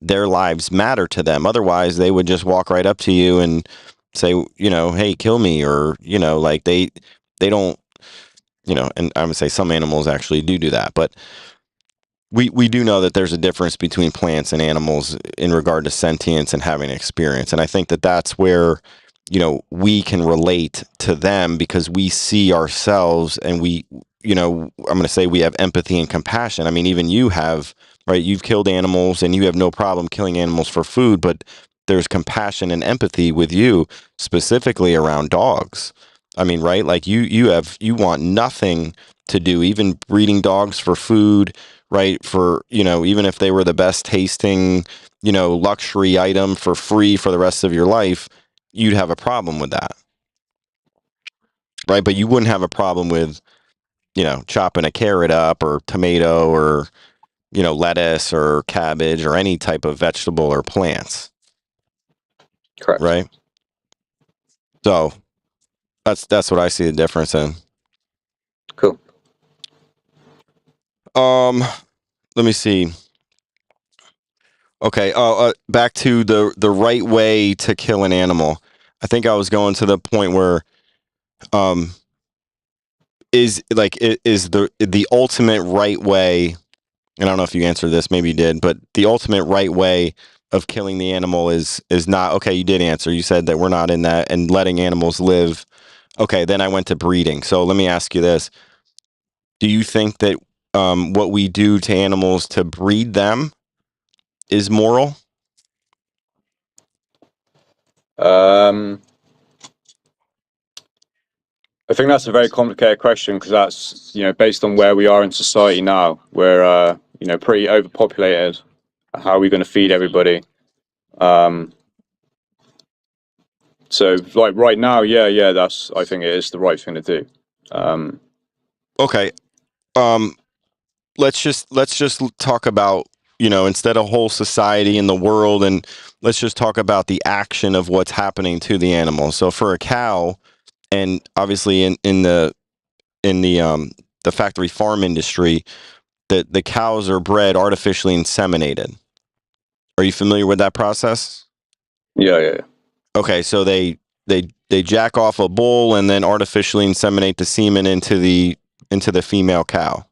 their lives matter to them. Otherwise, they would just walk right up to you and say, hey, kill me, or like they don't, and I would say some animals actually do that, but we do know that there's a difference between plants and animals in regard to sentience and having experience. And I think that that's where, we can relate to them because we see ourselves, and I'm going to say we have empathy and compassion. I mean, even you have, right? You've killed animals and you have no problem killing animals for food, but there's compassion and empathy with you specifically around dogs. I mean, right? Like you want nothing to do, even breeding dogs for food, right? For, even if they were the best tasting, luxury item for free for the rest of your life, you'd have a problem with that, right? But you wouldn't have a problem with, chopping a carrot up or tomato or, lettuce or cabbage or any type of vegetable or plants, Correct. right? So that's what I see the difference in. Cool. Um, Let me see. Okay. Back to the right way to kill an animal. I think I was going to the point where, um, is the ultimate right way. And I don't know if you answered this, maybe you did, but the ultimate right way of killing the animal is not okay. You did answer. You said that we're not in that and letting animals live. Okay, then I went to breeding. So let me ask you this: do you think that what we do to animals to breed them is moral? Um, I think that's a very complicated question because that's based on where we are in society now. We're pretty overpopulated. How are we going to feed everybody? Um, so like right now, yeah, that's I think it is the right thing to do. Um, Okay. Um, let's just talk about, instead of whole society in the world, and let's just talk about the action of what's happening to the animal. So for a cow, and obviously in the factory farm industry, the cows are bred artificially inseminated. Are you familiar with that process? yeah. Okay, so they jack off a bull and then artificially inseminate the semen into the female cow,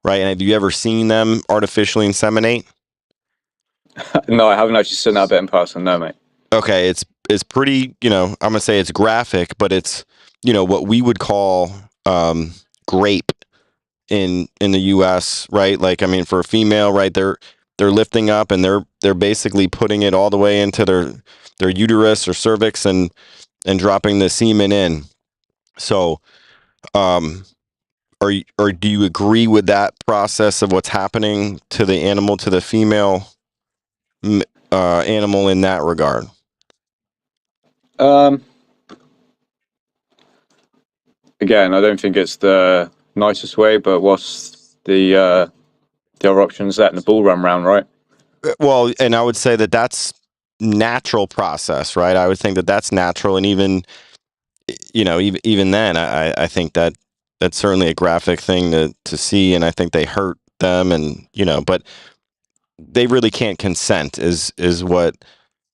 right? And have you ever seen them artificially inseminate? No, I haven't actually seen that bit in person. No, mate. Okay, it's pretty, I'm gonna say it's graphic, but it's, what we would call grape in the US, right? Like, I mean, for a female, right, they're lifting up and they're basically putting it all the way into their uterus or cervix, and dropping the semen in. So, um, or do you agree with that process of what's happening to the animal, to the female animal in that regard? Um, Again, I don't think it's the nicest way, but what's the other options? Letting the ball run round, right? Well, and I would say that that's natural process, right? I would think that that's natural, and even then, I think that that's certainly a graphic thing to see, and I think they hurt them, and but they really can't consent, is what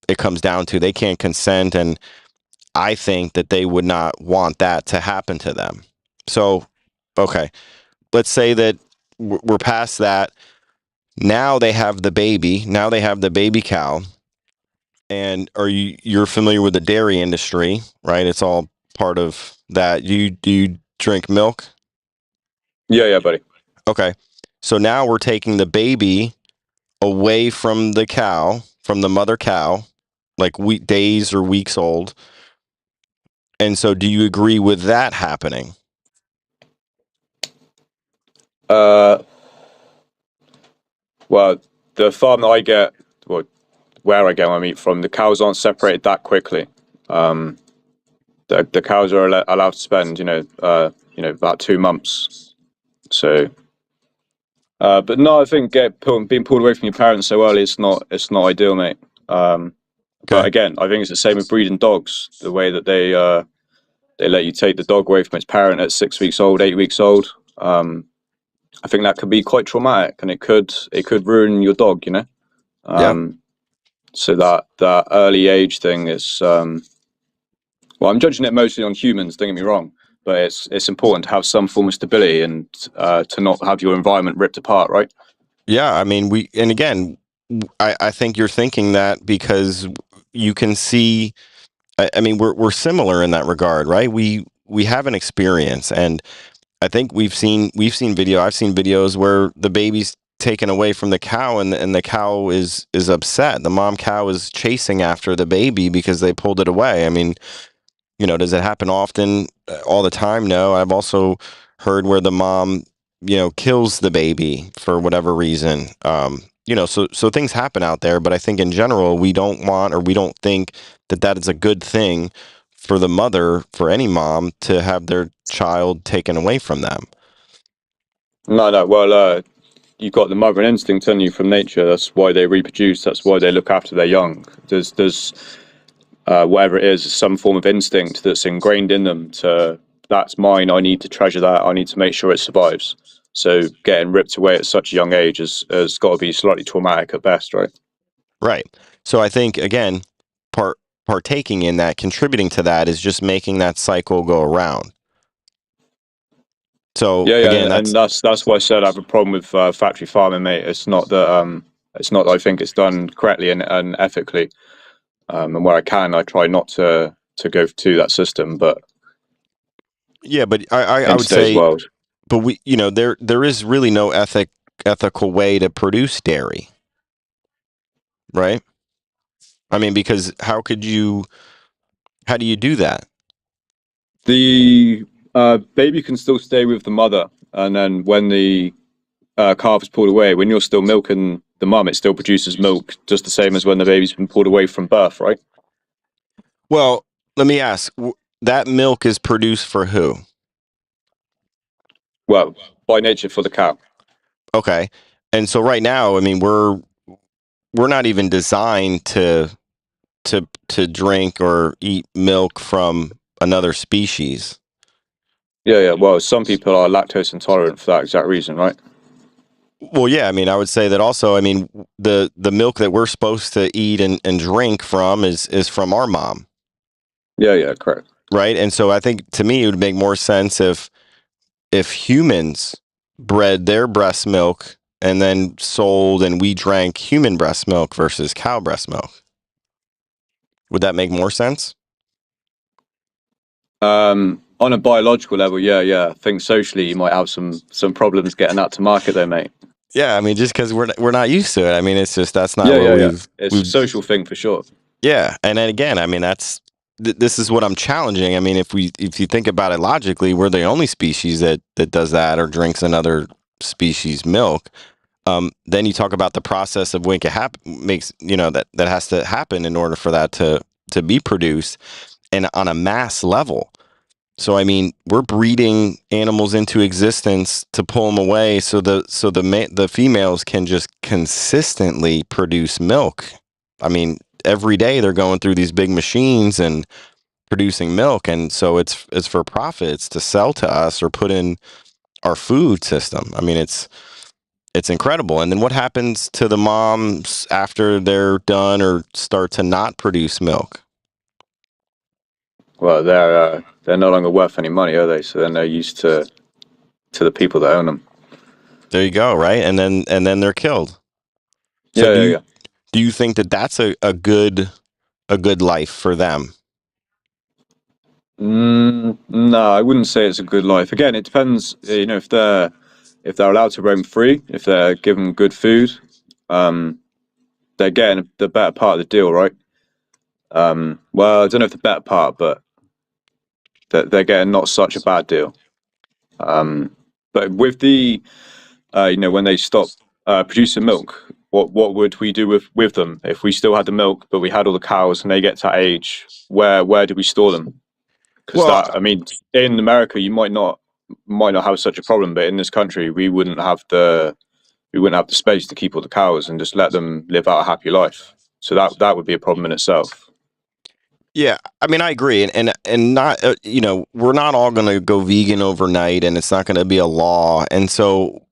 it comes down to. They can't consent, and I think that they would not want that to happen to them. So, okay, let's say that we're past that. Now they have the baby. Now they have the baby cow. And you're familiar with the dairy industry, right? It's all part of that. Do you drink milk? Yeah, buddy. Okay. So now we're taking the baby away from the cow, from the mother cow, like days or weeks old. And so do you agree with that happening? Uh, well, the farm that I get, well, where I get my meat from, the cows aren't separated that quickly. Um, the cows are allowed to spend, about 2 months. So, but no, I think being pulled away from your parents so early, it's not ideal, mate. Um, but Okay. again, I think it's the same with breeding dogs. The way that they let you take the dog away from its parent at 6 weeks old, 8 weeks old. I think that could be quite traumatic, and it could ruin your dog. Yeah. Um, so that early age thing is well, I'm judging it mostly on humans. Don't get me wrong, but it's important to have some form of stability and to not have your environment ripped apart, right? Yeah. I mean, and again, I think you're thinking that because you can see, I mean, we're similar in that regard, right? We have an experience, and I think we've seen video. I've seen videos where the baby's taken away from the cow, and the cow is upset. The mom cow is chasing after the baby because they pulled it away. I mean, does it happen often, all the time? No. I've also heard where the mom, kills the baby for whatever reason. So things happen out there, but I think in general we don't want, or we don't think that that is a good thing for the mother, for any mom, to have their child taken away from them. No, no. Well, you've got the mothering instinct on you from nature. That's why they reproduce. That's why they look after their young. There's whatever it is, some form of instinct that's ingrained in them. That's mine. I need to treasure that. I need to make sure it survives. So getting ripped away at such a young age has got to be slightly traumatic at best, right? Right. So I think, again, part partaking in that, contributing to that, is just making that cycle go around. So Yeah, again, and that's that's why I said I have a problem with factory farming, mate. It's not that I think it's done correctly and ethically. And where I can, I try not to go to that system. But yeah, but I in would today's say, world, but there is really no ethical way to produce dairy, right? I mean, because how do you do that? Baby can still stay with the mother, and then when the calf is pulled away, when you're still milking the mum, it still produces milk just the same as when the baby's been pulled away from birth, right? Well, let me ask. That milk is produced for who? Well, by nature for the cow. Okay. And so right now, I mean, we're not even designed to drink or eat milk from another species. Yeah, yeah. Well, some people are lactose intolerant for that exact reason, right? Well, yeah, I mean, I would say that also, I mean, the milk that we're supposed to eat and drink from is from our mom, Yeah, yeah, correct. right? And so I think to me it would make more sense if humans bred their breast milk and then sold and we drank human breast milk versus cow breast milk. Would that make more sense? On a biological level, yeah, yeah. I think socially you might have some problems getting that to market, though, mate. Yeah, I mean, just because we're not used to it. I mean, it's just that's not Yeah, what yeah, yeah. It's a we've social thing for sure. yeah. And then again, I mean, this is what I'm challenging. I mean, if you think about it logically, we're the only species that does that or drinks another species milk. Then you talk about the process of when it makes that has to happen in order for that to be produced and on a mass level. So I mean, we're breeding animals into existence to pull them away, so the females can just consistently produce milk. I mean, every day they're going through these big machines and producing milk, and so it's for profit. It's to sell to us or put in our food system. I mean, it's incredible. And then what happens to the moms after they're done or start to not produce milk? Well, they're no longer worth any money, are they? So then they're used to the people that own them. There you go, right? And then they're killed. So Yeah, yeah, yeah. do you think that that's a good life for them? No, I wouldn't say it's a good life. Again, it depends. You know, if they're allowed to roam free, if they're given good food, um, they're getting the better part of the deal, right? Well, I don't know if the better part, but they're getting not such a bad deal. But with the when they stop producing milk, what would we do with them if we still had the milk, but we had all the cows and they get to that age? Where do we store them? Because Well, that, I mean, in America you might not have such a problem, but in this country we wouldn't have the space to keep all the cows and just let them live out a happy life. So that would be a problem in itself. yeah, I mean, I agree, and not we're not all going to go vegan overnight, and it's not going to be a law, and so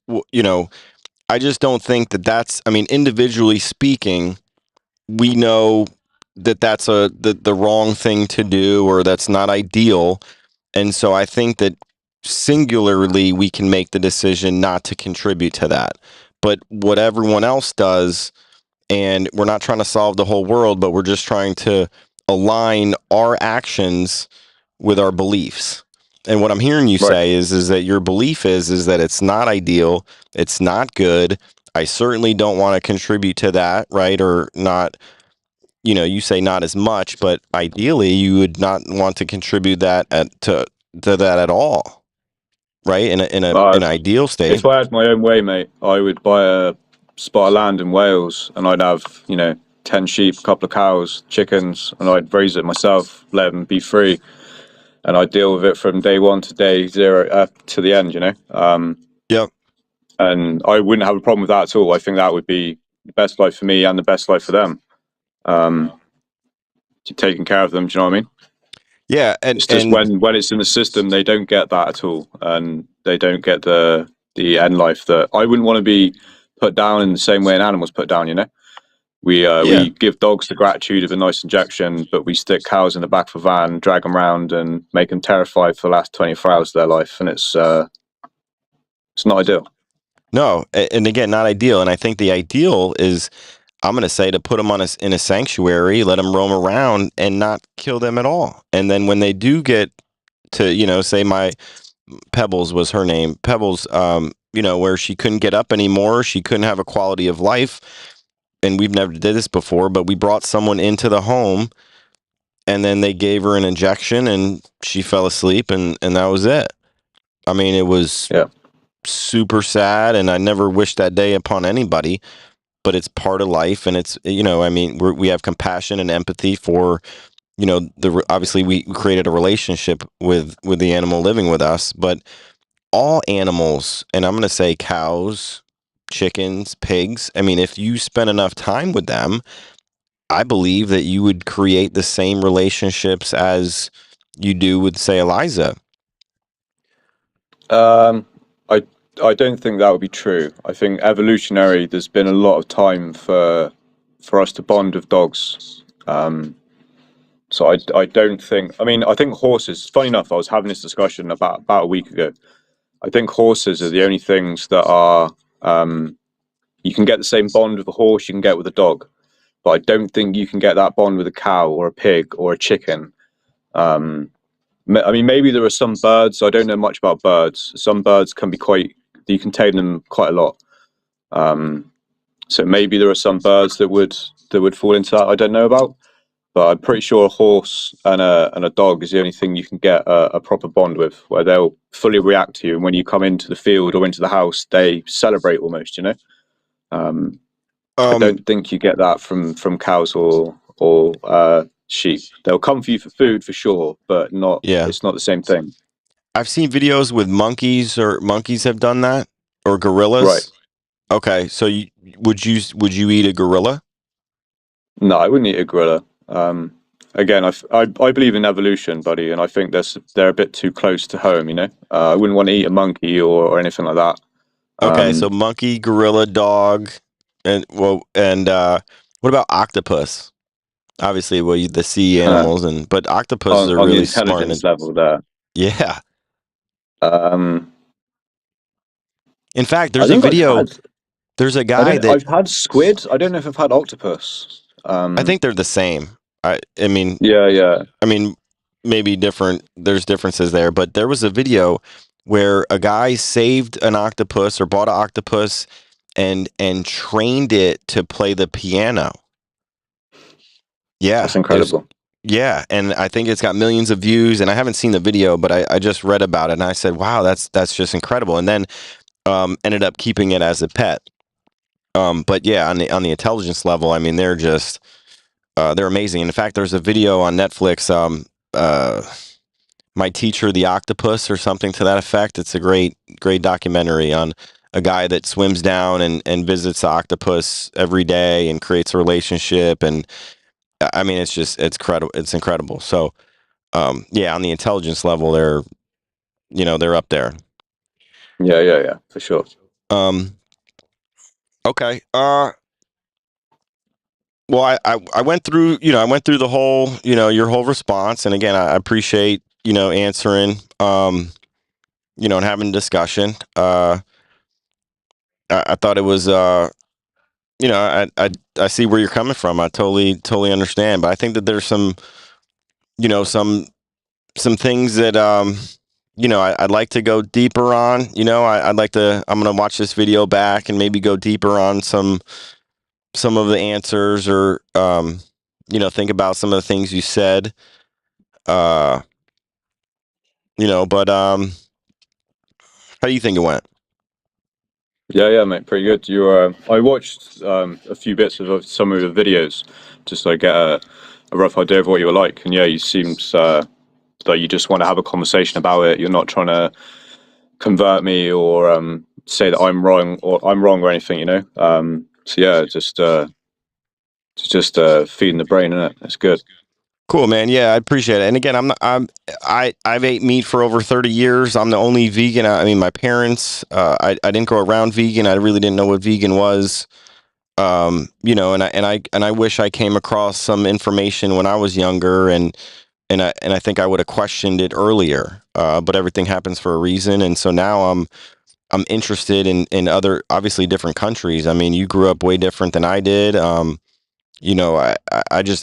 I just don't think that that's. I mean, individually speaking, we know that that's the wrong thing to do, or that's not ideal, and so I think that singularly we can make the decision not to contribute to that, but what everyone else does. And we're not trying to solve the whole world, but we're just trying to align our actions with our beliefs. And what I'm hearing you Right. say is that your belief is that it's not ideal, it's not good. I certainly don't want to contribute to that, right? Or not, you say not as much, but ideally you would not want to contribute to that at all, right? In Uh, an ideal state. if I had my own way, mate, I would buy a spot of land in Wales and I'd have 10 sheep, a couple of cows, chickens, and I'd raise it myself, let them be free, and I'd deal with it from day one to day zero to the end. Yep. And I wouldn't have a problem with that at all. I think that would be the best life for me and the best life for them. Um, Taking care of them. Do you know what I mean? Yeah, It's just and when it's in the system, they don't get that at all, and they don't get the end life that I wouldn't want to be put down in the same way an animal's put down. yeah. We give dogs the gratitude of a nice injection, but we stick cows in the back of a van, drag them around, and make them terrified for the last 24 hours of their life, and it's not ideal. No, and again, not ideal. And I think the ideal is, I'm going to say, to put them in a sanctuary, let them roam around, and not kill them at all. And then when they do get to, say my Pebbles was her name, Pebbles, where she couldn't get up anymore, she couldn't have a quality of life, and we've never did this before, but we brought someone into the home and then they gave her an injection, and she fell asleep, and that was it. I mean, it was Yeah. super sad, and I never wish that day upon anybody. But it's part of life, and it's, I mean, we have compassion and empathy for, obviously we created a relationship with the animal living with us, but all animals, and I'm going to say cows, chickens, pigs. I mean, if you spend enough time with them, I believe that you would create the same relationships as you do with, say, Eliza. Um, I I don't think that would be true. I think evolutionary, there's been a lot of time for us to bond with dogs. Um, so I don't think. I mean, I think horses. Funny enough, I was having this discussion about a week ago. I think horses are the only things that are you can get the same bond with a horse you can get with a dog, but I don't think you can get that bond with a cow or a pig or a chicken. Um, I mean, maybe there are some birds. I don't know much about birds. Some birds can be quite. You can tame them quite a lot. Um, so maybe there are some birds that would fall into that. I don't know about, but I'm pretty sure a horse and a dog is the only thing you can get a proper bond with, where they'll fully react to you. And when you come into the field or into the house, they celebrate almost. Um, I Um, don't think you get that from cows or sheep. They'll come for you for food for sure, but not. yeah, It's not the same thing. I've seen videos with monkeys, or monkeys have done that, or Right. gorillas. Okay, so would you eat a gorilla? No, I wouldn't eat a gorilla. Again, I believe in evolution, buddy, and I think they're a bit too close to home. I wouldn't want to eat a monkey or anything like that. Okay, so Um, monkey, gorilla, dog, and what about octopus? Obviously, well, the sea animals, but octopuses are on the really smart. intelligence And level there. yeah, Um, in fact, I there's a think I've video. had There's a I guy don't that, I've had squid. I don't know if I've had octopus. I think they're the same. I mean, Yeah, yeah. I mean, maybe different. There's differences there, but there was a video where a guy saved an octopus or bought an octopus and trained it to play the piano. That's Yeah, incredible. yeah, and I think it's got millions of views. And I haven't seen the video, but I just read about it, and I said, "Wow, that's just incredible." And then ended up keeping it as a pet. But yeah, on the intelligence level, I mean, they're amazing. In fact, there's a video on Netflix. My Teacher the Octopus, or something to that effect. It's a great documentary on a guy that swims down and visits the octopus every day and creates a relationship. And I mean, it's incredible. So yeah, on the intelligence level, they're up there. Yeah, yeah, yeah, for sure. um okay. Well, I went through, the whole, your whole response. And again, I appreciate, answering, and having a discussion. I thought it was, I see where you're coming from. I totally understand. But I think that there's some, you know, some things that, I'd like to go deeper on. I'm gonna watch this video back and maybe go deeper on some of the answers, or think about some of the things you said. Uh, but how do you think it went? Yeah, yeah, mate, pretty good. I watched a few bits of some of the videos just so I get a rough idea of what you were like. And yeah, you seemed like you just want to have a conversation about it. You're not trying to convert me or say that I'm wrong or anything. So yeah, just feeding the brain, innit? It's good. Cool, man. Yeah, I appreciate it. And again, I've ate meat for over 30 years. I'm the only vegan. I mean, my parents, I didn't grow around vegan. I really didn't know what vegan was. And I wish I came across some information when I was younger, and I think I would have questioned it earlier. But everything happens for a reason. And so now I'm interested in other, obviously different countries. I mean, you grew up way different than I did.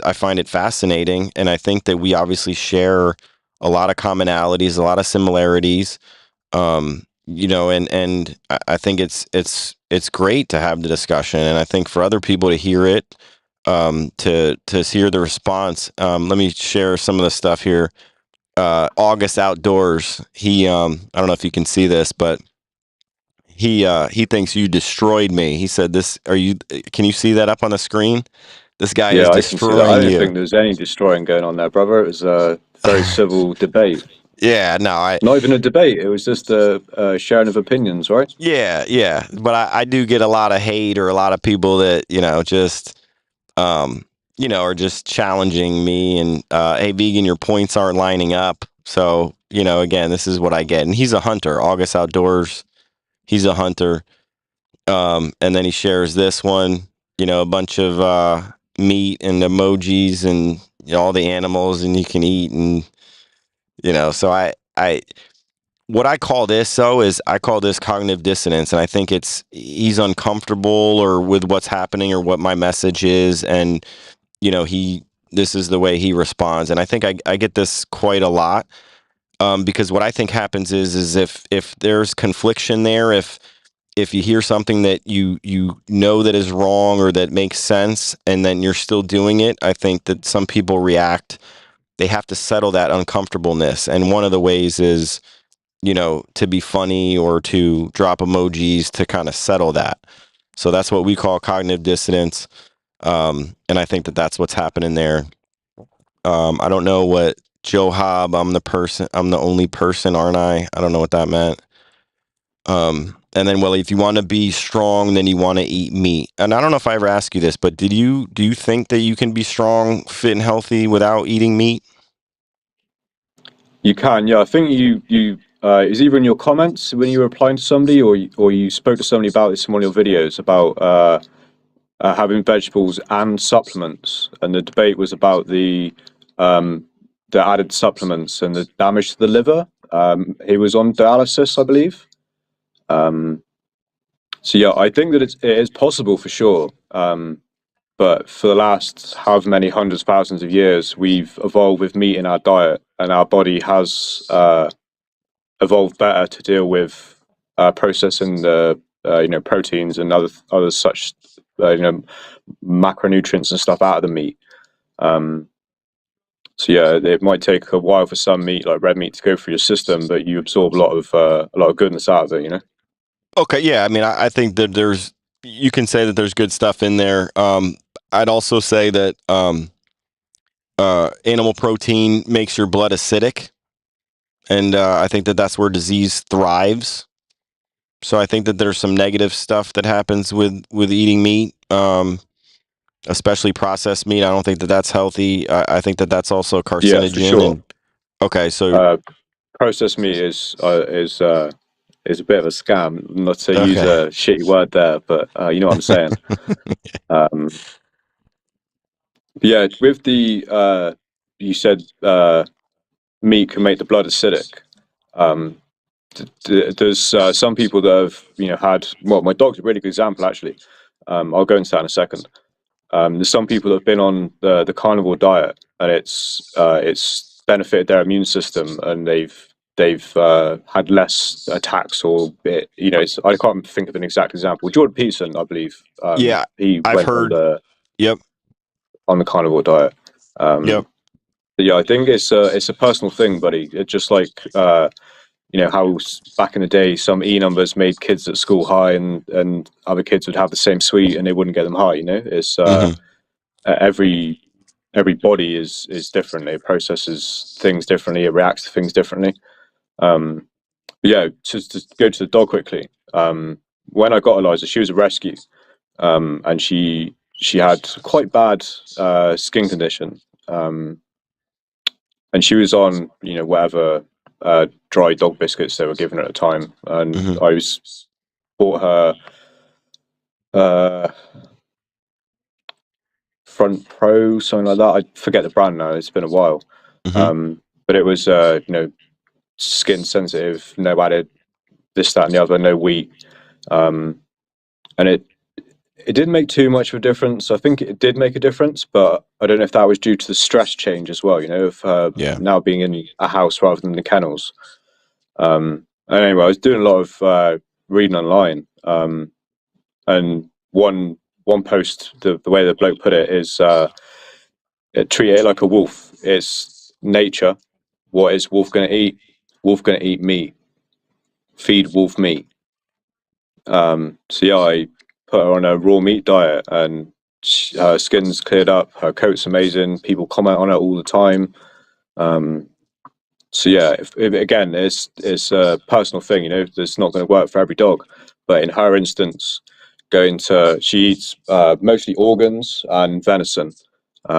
I find it fascinating, and I think that we obviously share a lot of commonalities, a lot of similarities. And I think it's great to have the discussion, and I think for other people to hear it, to hear the response. Let me share some of the stuff here. August Outdoors. I don't know if you can see this, but he thinks you destroyed me. He said this. Are you? Can you see that up on the screen? This guy is Yeah, I can see that. I destroying didn't you. think there was any destroying going on there, brother. It was a very civil debate. Yeah, no, Not even a debate. It was just a sharing of opinions, right? yeah, but I do get a lot of hate or a lot of people that just um are just challenging me and hey, vegan, your points aren't lining up. So again, this is what I get, and he's a hunter. August Outdoors, he's a hunter. And then he shares this one, a bunch of meat and emojis and all the animals and you can eat, and so I what I call this though is I call this cognitive dissonance, and I think he's uncomfortable or with what's happening or what my message is, and he this is the way he responds, and I think I get this quite a lot, because what I think happens is if there's confliction there, if you hear something that you know that is wrong or that makes sense and then you're still doing it, I think that some people react. They have to settle that uncomfortableness, and one of the ways is to be funny or to drop emojis to kind of settle that. So that's what we call cognitive dissonance. And I think that that's what's happening there. I don't know what Joe Hobb, I'm the only person, aren't I? I don't know what that meant. And then, well, if you want to be strong, then you want to eat meat. And I don't know if I ever asked you this, but do you think that you can be strong, fit, and healthy without eating meat? You can, yeah. I think you is either in your comments when you were replying to somebody, or you spoke to somebody about this in one of your videos about having vegetables and supplements, and the debate was about um, the added supplements and the damage to the liver. He was on dialysis, I believe. Um, so yeah, I think that it is possible for sure. But for the last however many hundreds, thousands of years, we've evolved with meat in our diet, and our body has evolved better to deal with processing the proteins and other such macronutrients and stuff out of the meat. Um, so yeah, it might take a while for some meat like red meat to go through your system, but you absorb a lot of goodness out of it. You know. Okay, yeah. I mean, I think that you can say that there's good stuff in there. I'd also say that animal protein makes your blood acidic, and I think that that's where disease thrives. So I think that there's some negative stuff that happens with eating meat, especially processed meat. I don't think that that's healthy. I think that that's also a Yeah, for carcinogen. sure. And okay, so Uh, Processed meat is a bit of a scam. Not to use okay, a shitty word there, but you know what I'm saying. Um, yeah, with the you said meat can make the blood acidic. Um, there's some people that have had, well, my dog's a really good example actually. I'll go into that in a second. There's some people that have been on the carnivore diet, and it's benefited their immune system, and they've had less attacks, or I can't think of an exact example. Jordan Peterson, I believe, yeah, he I've went heard. Yep, on the carnivore diet. yep. But yeah, I think it's a personal thing, buddy. It's just like how back in the day some E numbers made kids at school high, and other kids would have the same sweet and they wouldn't get them high. It's Hmm. every body is different. It processes things differently. It reacts to things differently. Um, but yeah, to go to the dog quickly. When I got Eliza, she was a rescue, and she had quite bad skin condition. Um, and she was on whatever dry dog biscuits they were given at the time, and Hmm. I was bought her uh, Front Pro, something like that. I forget the brand now. It's been a while, Hmm. but it was skin sensitive, no added this, that, and the other, no wheat, um, and it didn't make too much of a difference. I think it did make a difference, but I don't know if that was due to the stress change as well. Of her Yeah. now being in a house rather than the kennels. And anyway, I was doing a lot of reading online, and one one post, the way the bloke put it is, treat it like a wolf. It's nature. What is wolf going to eat? Wolf going to eat meat. Feed wolf meat. So yeah, I put her on a raw meat diet, and her skin's cleared up. Her coat's amazing. People comment on it all the time. Um, so yeah, if again, it's a personal thing. You know, it's not going to work for every dog. But in her instance, she eats mostly organs and venison.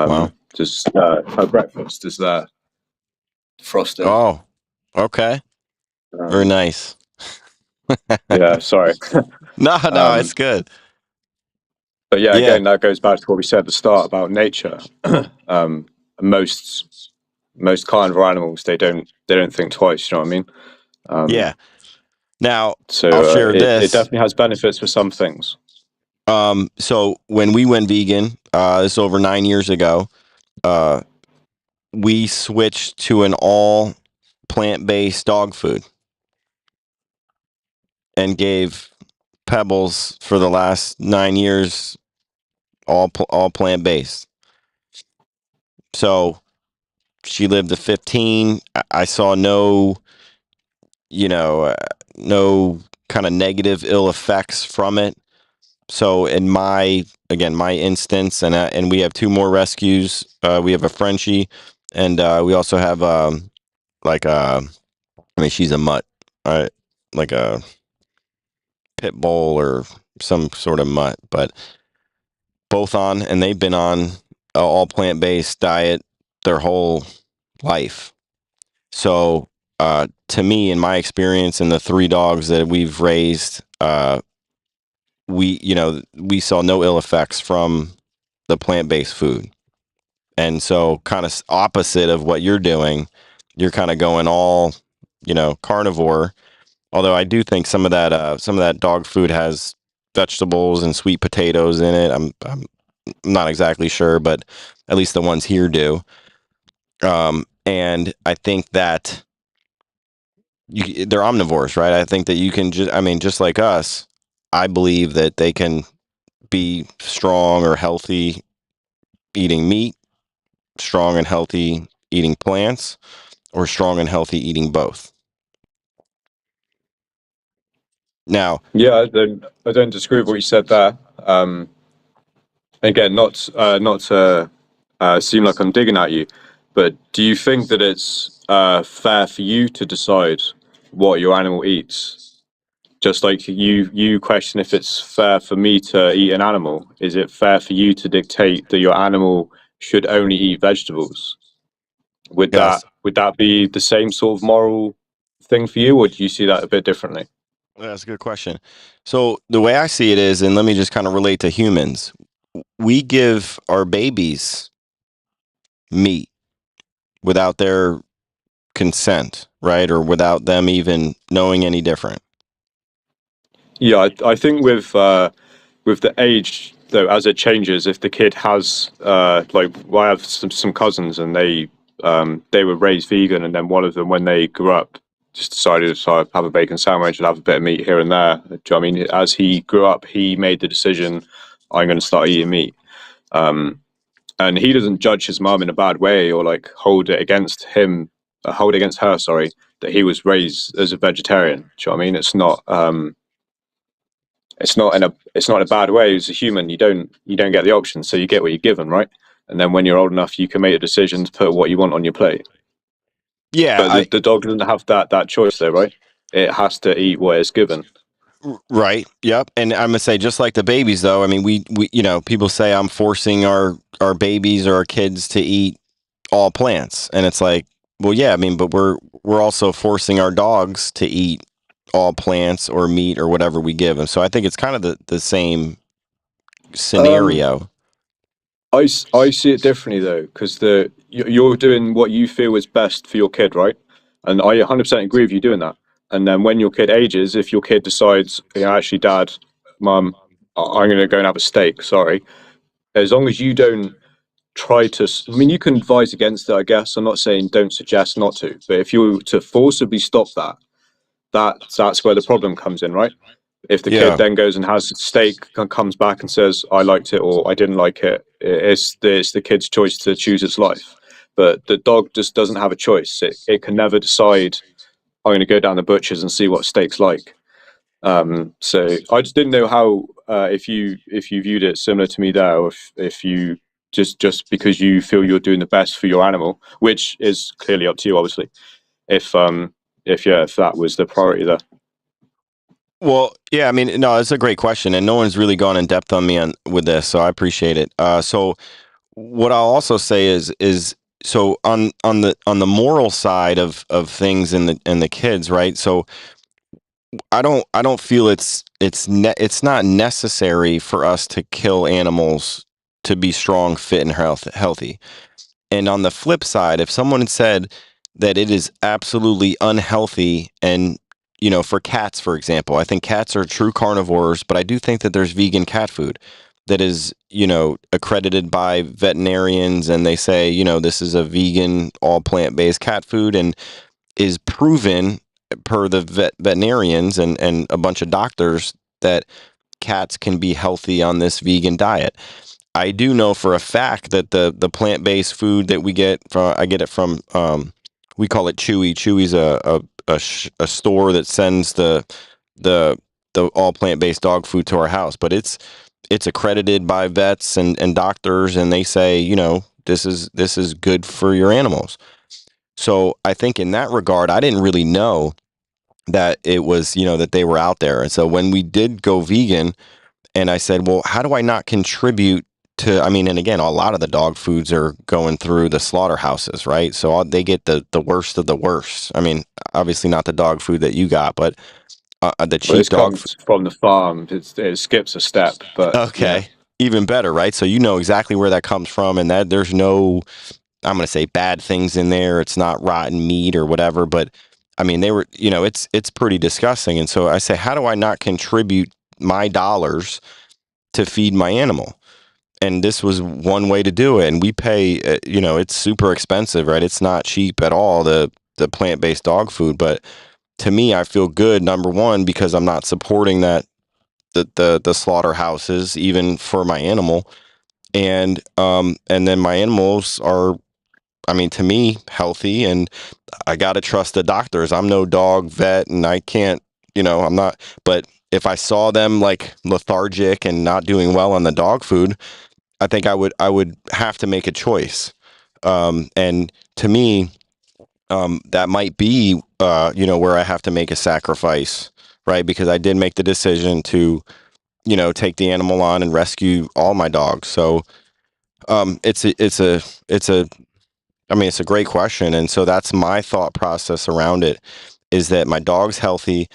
Wow. Just her breakfast is frosting. Oh, okay. Very Um, nice. yeah, sorry. No, no, it's um, good. but yeah, Yeah, again, that goes back to what we said at the start about nature. um, most carnivore animals, they don't think twice. You know what I mean? yeah. Um, Now, I'll so share it this. definitely has benefits for some things. So when we went vegan, this is over 9 years ago, uh, we switched to an all plant-based dog food and gave Pebbles for the last 9 years all plant-based. So she lived to 15. I saw no, you know, no kind of negative ill effects from it. So in my instance, and we have two more rescues. We have a Frenchie, and we also have like I mean, she's a mutt, right? Like a pit bull or some sort of mutt, but both on, and they've been on all plant based diet their whole life. So, to me, in my experience, and the three dogs that we've raised, we saw no ill effects from the plant based food. And so, kind of opposite of what you're doing, you're kind of going all, carnivore. Although I do think some of that dog food has vegetables and sweet potatoes in it. I'm not exactly sure, but at least the ones here do. And I think that they're omnivores, right? I think that you can just, I mean, just like us, I believe that they can be strong or healthy eating meat, strong and healthy eating plants, or strong and healthy eating both. Now, Yeah, I don't disagree with what you said there. Again, not to seem like I'm digging at you, but do you think that it's fair for you to decide what your animal eats? Just like you question if it's fair for me to eat an animal, is it fair for you to dictate that your animal should only eat vegetables? Would that yes, would that be the same sort of moral thing for you, or do you see that a bit differently? that's a good question. So the way I see it is, and let me just kind of relate to humans. We give our babies meat without their consent, right? Or without them even knowing any different. Yeah, I think with the age though, as it changes, if the kid has like, well, I have some cousins, and they were raised vegan, and then one of them, when they grew up, just decided to have a bacon sandwich and have a bit of meat here and there. Do you know what I mean? As he grew up, he made the decision, I'm going to start eating meat. And he doesn't judge his mum in a bad way, or like hold it against her, sorry, that he was raised as a vegetarian. Do you know what I mean? It's not in a bad way. As a human, you don't get the option, so you get what you're given, right? And then when you're old enough, you can make a decision to put what you want on your plate. Yeah, But the dog doesn't have that choice, though, right? It has to eat what it's given. right. Yep. And I'm gonna say, just like the babies, though. I mean, we people say I'm forcing our babies or our kids to eat all plants, and it's like, well, yeah. I mean, but we're also forcing our dogs to eat all plants or meat or whatever we give them. So I think it's kind of the same Um, scenario. I see it differently though, because you're doing what you feel is best for your kid, right? And I 100% agree with you doing that. And then when your kid ages, if your kid decides, actually, Dad, Mum, I'm going to go and have a steak. Sorry, as long as you don't try to. I mean, you can advise against it, I guess. I'm not saying don't suggest not to, but if you were to forcibly stop that, that's where the problem comes in, right? If the kid Yeah. then goes and has steak and comes back and says, I liked it or I didn't like it, it's the kid's choice to choose its life. But the dog just doesn't have a choice. It can never decide, I'm going to go down the butcher's and see what steak's like. So I just didn't know how, if you viewed it similar to me there, or if you just because you feel you're doing the best for your animal, which is clearly up to you, obviously. If if that was the priority there. Well, yeah, I mean, no, it's a great question, and no one's really gone in depth on me on with this, so I appreciate it. So what I'll also say is so on the moral side of things in the kids, right? So I don't feel it's not necessary for us to kill animals to be strong, fit, and healthy. And on the flip side, if someone had said that it is absolutely unhealthy, and for cats, for example, I think cats are true carnivores, but I do think that there's vegan cat food that is, accredited by veterinarians, and they say, this is a vegan, all plant-based cat food, and is proven per the veterinarians and a bunch of doctors that cats can be healthy on this vegan diet. I do know for a fact that the plant based food that we get from I get it from we call it Chewy. Chewy's a store that sends the the all plant based dog food to our house, but it's accredited by vets and doctors, and they say this is good for your animals. So I think in that regard, I didn't really know that it was that they were out there, and so when we did go vegan and I said, well, how do I not contribute to, I mean, and again, a lot of the dog foods are going through the slaughterhouses, right? So they get the worst of the worst. I mean, obviously not the dog food that you got, but the Well, cheap this dog food. comes from the farm. It skips a step, but yeah, Okay. Even better, right? So you know exactly where that comes from, and that there's no, I'm going to say bad things in there. It's not rotten meat or whatever, but I mean, they were, it's pretty disgusting. And so I say, how do I not contribute my dollars to feed my animal? And this was one way to do it. And we pay, it's super expensive, right? It's not cheap at all, the plant-based dog food. But to me, I feel good, number one, because I'm not supporting the slaughterhouses even for my animal. And then my animals are, I mean, to me, healthy, and I gotta trust the doctors. I'm no dog vet, and I can't, I'm not. But if I saw them like lethargic and not doing well on the dog food, I think I would have to make a choice. And to me, that might be where I have to make a sacrifice, right? Because I did make the decision to take the animal on and rescue all my dogs. So it's a I mean, it's a great question, and so that's my thought process around it. Is that my dog's healthy,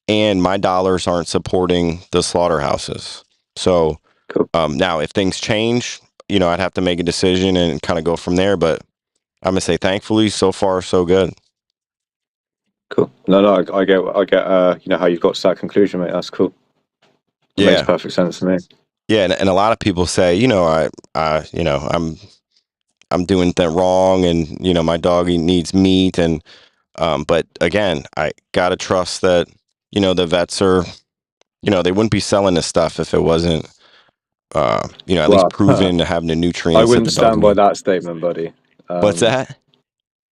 and my dollars aren't supporting the slaughterhouses. So cool, now, if things change, I'd have to make a decision and kind of go from there. But I'm gonna say, thankfully, so far so good. cool. No, no, I get. How you've got to that conclusion, mate. That's cool. It makes Yeah, perfect sense to me. yeah, and a lot of people say, I'm doing that wrong, and my dog needs meat, and but again, I gotta trust that the vets are, they wouldn't be selling this stuff if it wasn't, at least Well, proven to have the I nutrients that wouldn't the dog stand by need. that statement, buddy. What's Um, that?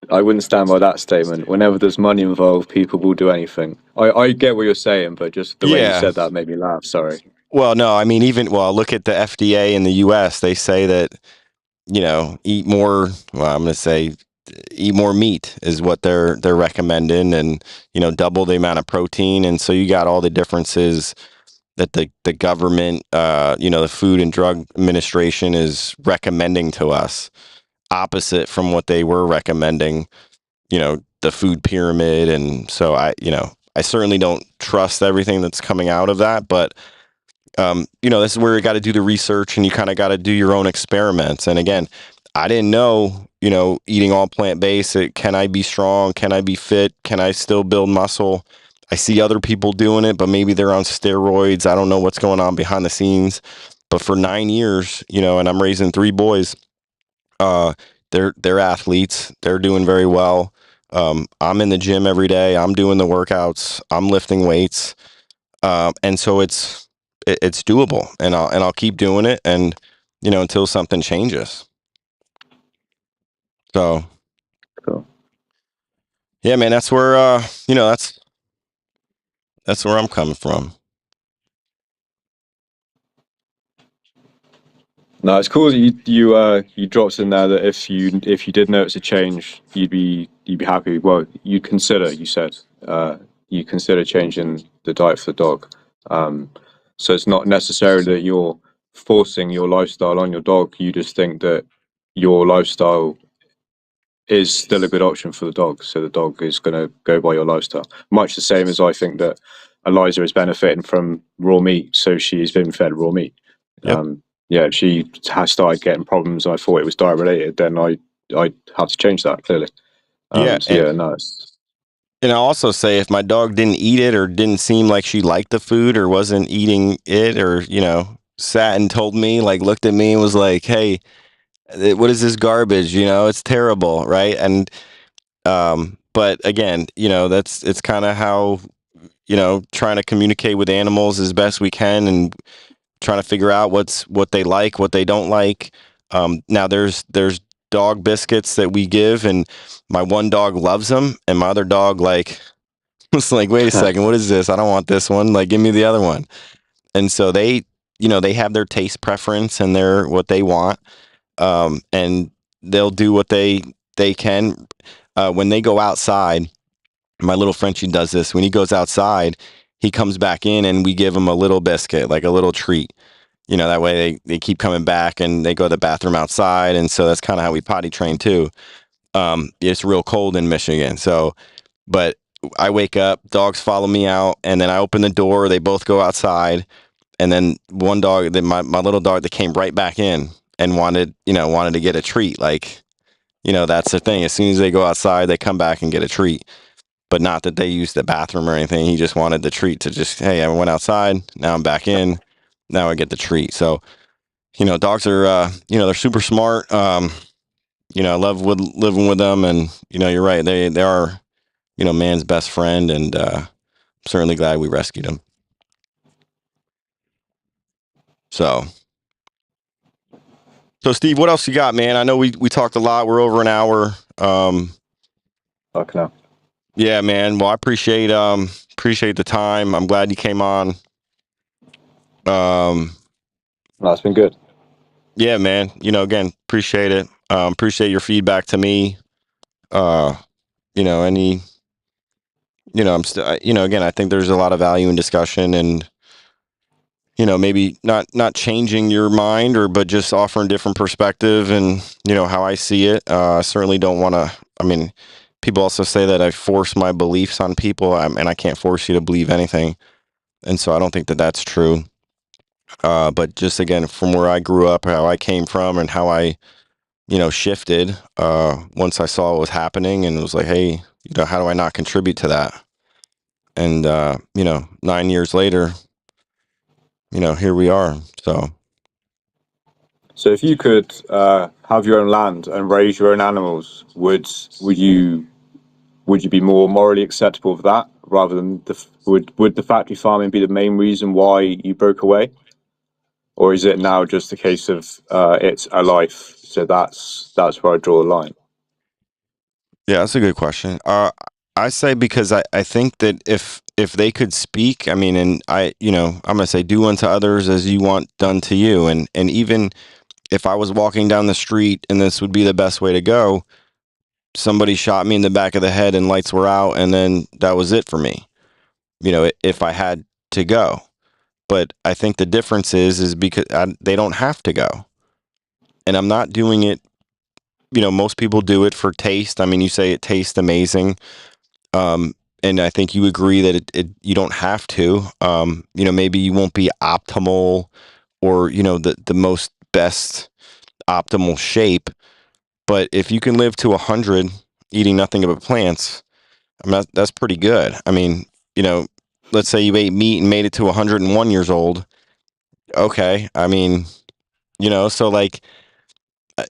I wouldn't stand by that statement. Whenever there's money involved, people will do anything. I get what you're saying, but just the way you Yeah. said that made me laugh. Sorry. Well, no, I mean, look at the FDA in the US. They say that, eat more, well, I'm going to say eat more meat is what they're recommending, and, double the amount of protein. And so you got all the differences that the government, the Food and Drug Administration is recommending to us, opposite from what they were recommending, the food pyramid. And so I certainly don't trust everything that's coming out of that, but this is where you got to do the research, and you kind of got to do your own experiments. And again, I didn't know, eating all plant based, can I be strong? Can I be fit? Can I still build muscle? I see other people doing it, but maybe they're on steroids. I don't know what's going on behind the scenes. But for 9 years, and I'm raising three boys, uh, they're athletes. They're doing very well. I'm in the gym every day. I'm doing the workouts. I'm lifting weights. And so it's doable, and I'll keep doing it, and until something changes. So Cool. yeah, man, that's where that's where I'm coming from. No, it's cool that you dropped in there that if you did notice a change, you'd be happy. Well, you'd consider. You said you consider changing the diet for the dog. Um, so it's not necessarily that you're forcing your lifestyle on your dog. You just think that your lifestyle is still a good option for the dog. So the dog is going to go by your lifestyle. Much the same as I think that Eliza is benefiting from raw meat, so she's been fed raw meat. Yep. Yeah, if she has started getting problems, I thought it was diet related, then I had to change that clearly. Yeah, So yeah, no, it's and I'll also say if my dog didn't eat it or didn't seem like she liked the food or wasn't eating it, or sat and told me, like, looked at me and was like, "Hey, what is this garbage? It's terrible, right?" And but again, that's it's kind of how trying to communicate with animals as best we can, and trying to figure out what they like, what they don't like. Now there's dog biscuits that we give, and my one dog loves them, and my other dog like was like, wait a second, what is this? I don't want this one. Like, give me the other one. And so they have their taste preference and their what they want, and they'll do what they can. When they go outside, my little Frenchie does this. When he goes outside, he comes back in, and we give him a little biscuit, like a little treat. That way they keep coming back, and they go to the bathroom outside. And so that's kind of how we potty train too. It's real cold in Michigan. So, but I wake up, dogs follow me out, and then I open the door. They both go outside. And then one dog, my little dog, that came right back in and wanted to get a treat. Like, that's the thing. As soon as they go outside, they come back and get a treat. But not that they use the bathroom or anything. He just wanted the treat to just, hey, I went outside. Now I'm back in. Now I get the treat. So, dogs are, they're super smart. I love living with them, and you're right. They are, man's best friend, and certainly glad we rescued him. So, Steve, what else you got, man? I know we talked a lot. We're over an hour. fucking hell. Yeah, man. Well, I appreciate the time. I'm glad you came on. Um, No, it's been good. yeah, man. Again, appreciate it. Appreciate your feedback to me. Uh, any, I'm still, again, I think there's a lot of value in discussion, and maybe not changing your mind, but just offering different perspective, and how I see it. I certainly don't want to. I mean, people also say that I force my beliefs on people, and I can't force you to believe anything, and so I don't think that that's true. But just again, from where I grew up, how I came from, and how I shifted once I saw what was happening, and it was like, hey, how do I not contribute to that? And 9 years later, here we are. So if you could have your own land and raise your own animals, would you be more morally acceptable of that rather than would the factory farming be the main reason why you broke away, or is it now just a case of it's a life, so that's where I draw the line? Yeah, that's a good question. I say, because I think that if they could speak, I mean, and I'm gonna say, do unto others as you want done to you, and even if I was walking down the street and this would be the best way to go, somebody shot me in the back of the head and lights were out, and then that was it for me. If I had to go, but I think the difference is because they don't have to go, and I'm not doing it. Most people do it for taste. I mean, you say it tastes amazing. Um, and I think you agree that you don't have to. Maybe you won't be optimal, or the most best optimal shape. But if you can live to 100 eating nothing but plants, I mean, that's pretty good. I mean, you know, let's say you ate meat and made it to 101 years old. Okay, I mean, so like,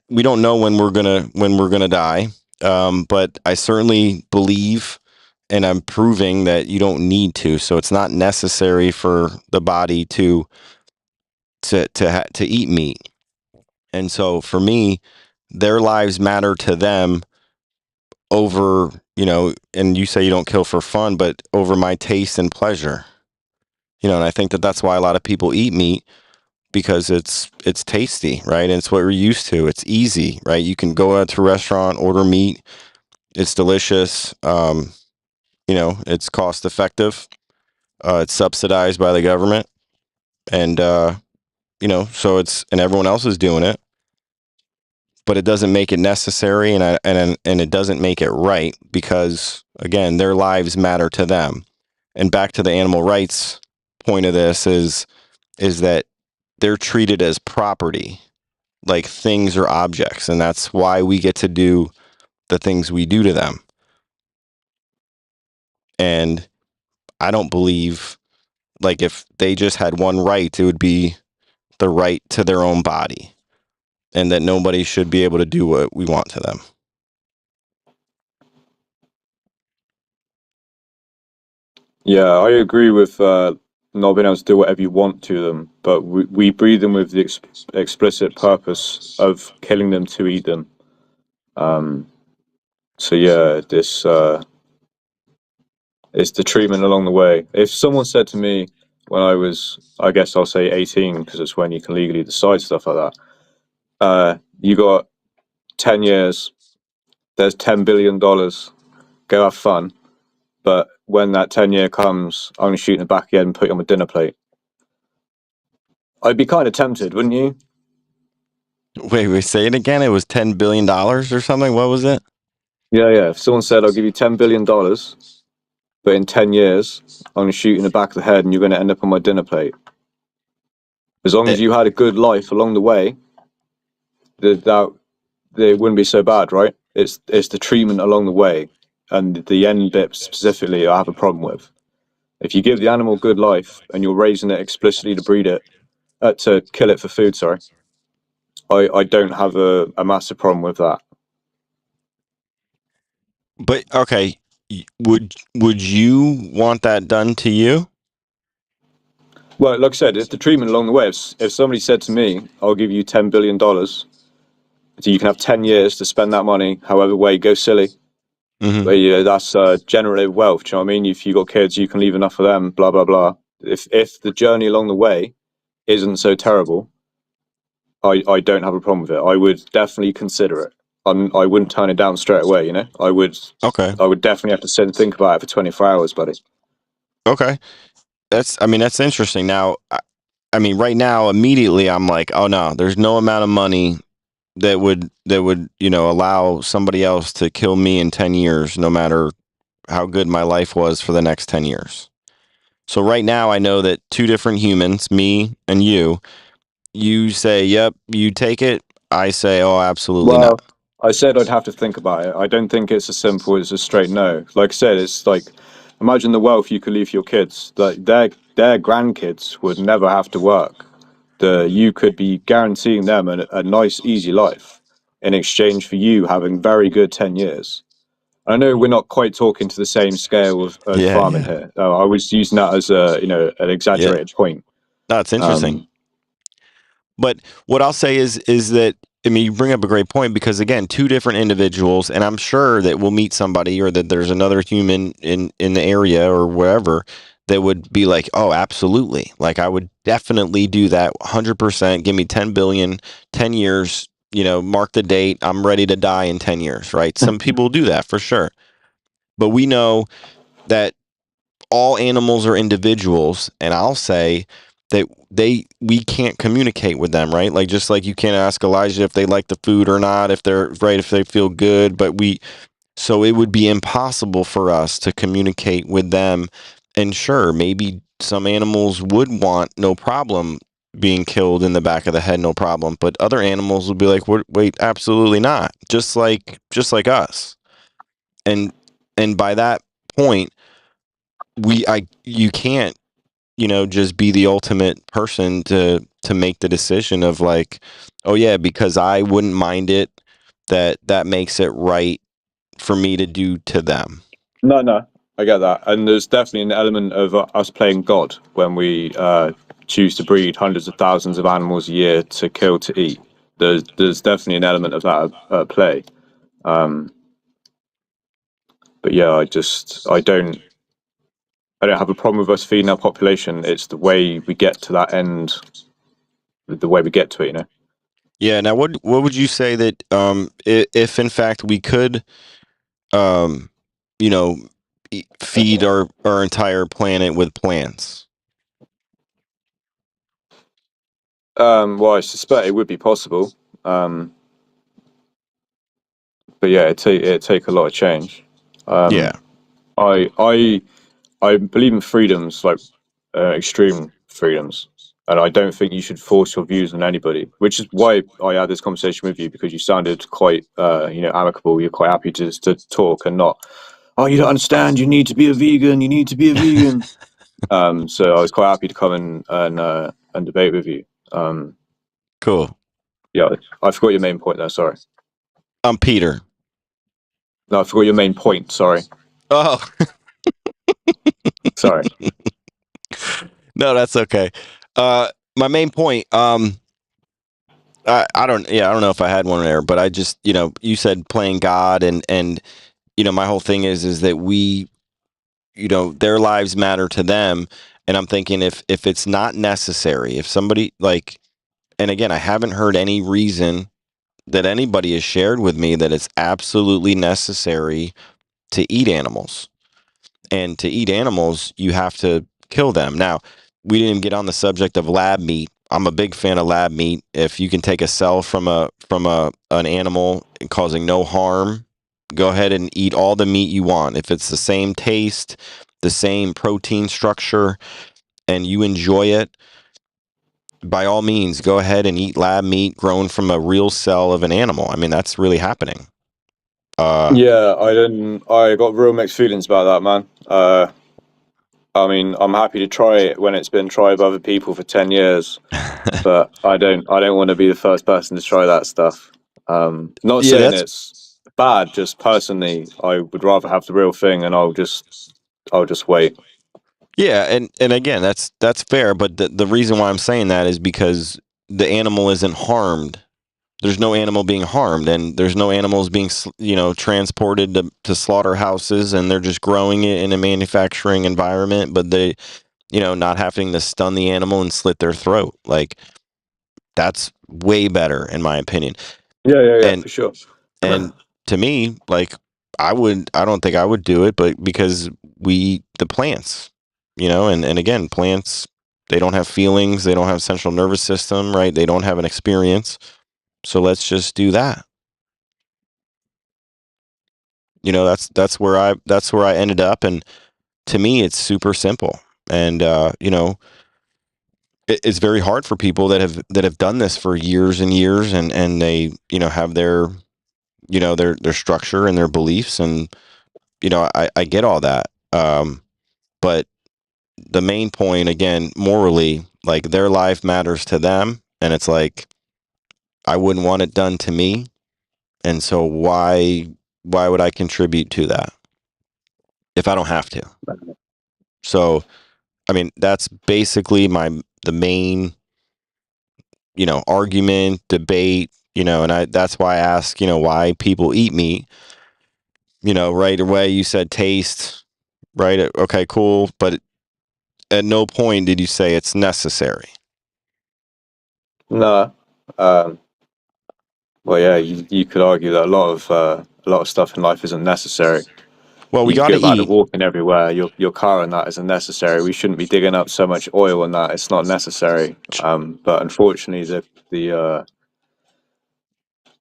we don't know when we're gonna die. But I certainly believe and I'm proving that you don't need to. So it's not necessary for the body to eat meat. And so for me, their lives matter to them over, and you say you don't kill for fun, but over my taste and pleasure. And I think that that's why a lot of people eat meat, because it's tasty, right? And it's what we're used to. It's easy, right? You can go out to a restaurant, order meat. It's delicious. It's cost effective. It's subsidized by the government, and so and everyone else is doing it, but it doesn't make it necessary, and it doesn't make it right, because again, their lives matter to them. And back to the animal rights point of this is that they're treated as property, like things or objects, and that's why we get to do the things we do to them. And I don't believe, like, if they just had one right, it would be the right to their own body, and that nobody should be able to do what we want to them. Yeah, I agree with not being able to do whatever you want to them, but we breed them with the explicit purpose of killing them to eat them. Um, so yeah, this it's the treatment along the way. If someone said to me when I was, I guess I'll say 18, because it's when you can legally decide stuff like that. You got 10 years. There's $10 billion. Go have fun. But when that 10-year comes, I'm gonna shoot in the back again and put you on my dinner plate. I'd be kind of tempted, wouldn't you? Wait, say it again. It was $10 billion or something. What was it? Yeah, yeah. If someone said, I'll give you $10 billion, but in 10 years, I'm going to shoot you in the back of the head and you're going to end up on my dinner plate. As long Eh, as you had a good life along the way, that it wouldn't be so bad, right? It's the treatment along the way and the end bit specifically I have a problem with. If you give the animal good life and you're raising it explicitly to breed it, to kill it for food, sorry, I don't have a massive problem with that. But okay, would you want that done to you? Well, like I said, it's the treatment along the way. If somebody said to me, I'll give you $10 billion, so you can have 10 years to spend that money however way, go silly. Hmm. But that's generative wealth. Do you know what I mean? If you got kids, you can leave enough for them, blah, blah, blah. If the journey along the way isn't so terrible, I don't have a problem with it. I would definitely consider it. I wouldn't turn it down straight away, you know? Okay. I would definitely have to sit and think about it for 24 hours, buddy. Okay. That's interesting. Now, I mean, right now, immediately, I'm like, oh no, there's no amount of money that would allow somebody else to kill me in 10 years, no matter how good my life was for the next 10 years. So right now, I know that two different humans, me and you say, yep, you take it. I say, oh, absolutely not. Well, I said I'd have to think about it. I don't think it's as simple as a straight no. Like I said, it's like imagine the wealth you could leave for your kids. Like their grandkids would never have to work. You could be guaranteeing them a nice, easy life in exchange for you having very good 10 years. I know we're not quite talking to the same scale of Yeah, farming yeah, here. I was using that as an yeah. exaggerated point. No, it's interesting. Um, But what I'll say is that, I mean, you bring up a great point, because again, two different individuals, and I'm sure that we'll meet somebody, or that there's another human in the area or wherever, that would be like, oh, absolutely, like I would definitely do that, 100%. Give me 10 billion, 10 years. Mark the date. I'm ready to die in 10 years. Right? Some people do that for sure, but we know that all animals are individuals, and I'll say that we can't communicate with them, right? Like, just like you can't ask Elijah if they like the food or not, if they're right, if they feel good, but so it would be impossible for us to communicate with them. And sure, maybe some animals would want, no problem, being killed in the back of the head, no problem, but other animals would be like, wait, absolutely not, just like us. And by that point, you can't, just be the ultimate person to make the decision of like, oh yeah, because I wouldn't mind it, that makes it right for me to do to them. no, no. I get that, and there's definitely an element of us playing God when we choose to breed hundreds of thousands of animals a year to kill to eat. There's definitely an element of that at play. Um, but yeah, I don't have a problem with us feeding our population. It's the way we get to that end, the way we get to it. You know. Yeah. Now, what would you say that if in fact we could, um, you know, feed our entire planet with plants? Well, I suspect it would be possible. Um, but yeah, it take a lot of change. Yeah. Um, I I I believe in freedoms, like extreme freedoms, and I don't think you should force your views on anybody. Which is why I had this conversation with you, because you sounded quite amicable. You're quite happy to talk and not, oh, you don't understand. You need to be a vegan. You need to be a vegan. So I was quite happy to come and debate with you. Um, Cool. yeah, I forgot your main point there. Sorry. I'm Peter. No, I forgot your main point. Sorry. Oh. Sorry. No, that's okay. My main point. I don't. Yeah, I don't know if I had one there, but I just, you said playing God, and my whole thing is that we, their lives matter to them, and I'm thinking if it's not necessary, if somebody like, and again, I haven't heard any reason that anybody has shared with me that it's absolutely necessary to eat animals. And to eat animals, you have to kill them. Now, we didn't even get on the subject of lab meat. I'm a big fan of lab meat. If you can take a cell from a an animal causing no harm, go ahead and eat all the meat you want. If it's the same taste, the same protein structure, and you enjoy it, by all means, go ahead and eat lab meat grown from a real cell of an animal. I mean, that's really happening. Uh, Yeah, I didn't. I got real mixed feelings about that, man. I mean, I'm happy to try it when it's been tried by other people for 10 years, but I don't want to be the first person to try that stuff. Not yeah, saying that's it's bad, just personally, I would rather have the real thing, and I'll just wait. Yeah, and again, that's fair, but the reason why I'm saying that is because the animal isn't harmed. There's no animal being harmed, and there's no animals being transported to slaughterhouses, and they're just growing it in a manufacturing environment, but they not having to stun the animal and slit their throat. Like, that's way better in my opinion. Yeah, And for sure. and to me, like, I don't think I would do it, but because we eat the plants, and again, plants, they don't have feelings, they don't have central nervous system, right? They don't have an experience. So let's just do that. That's where I ended up, and to me it's super simple. And it's very hard for people that have done this for years and years, and they have their structure and their beliefs, and I get all that. But the main point, again, morally, like, their life matters to them, and it's like, I wouldn't want it done to me, and so why would I contribute to that if I don't have to? So, I mean, that's basically the main argument, debate, and that's why I ask, why people eat meat. Right away you said taste, right? Okay, cool, but at no point did you say it's necessary. No. Um, well, yeah, you could argue that a lot of stuff in life isn't necessary. Well, we You could got to go back to eat. walking everywhere. Your car and that isn't necessary. We shouldn't be digging up so much oil and that. It's not necessary. But unfortunately,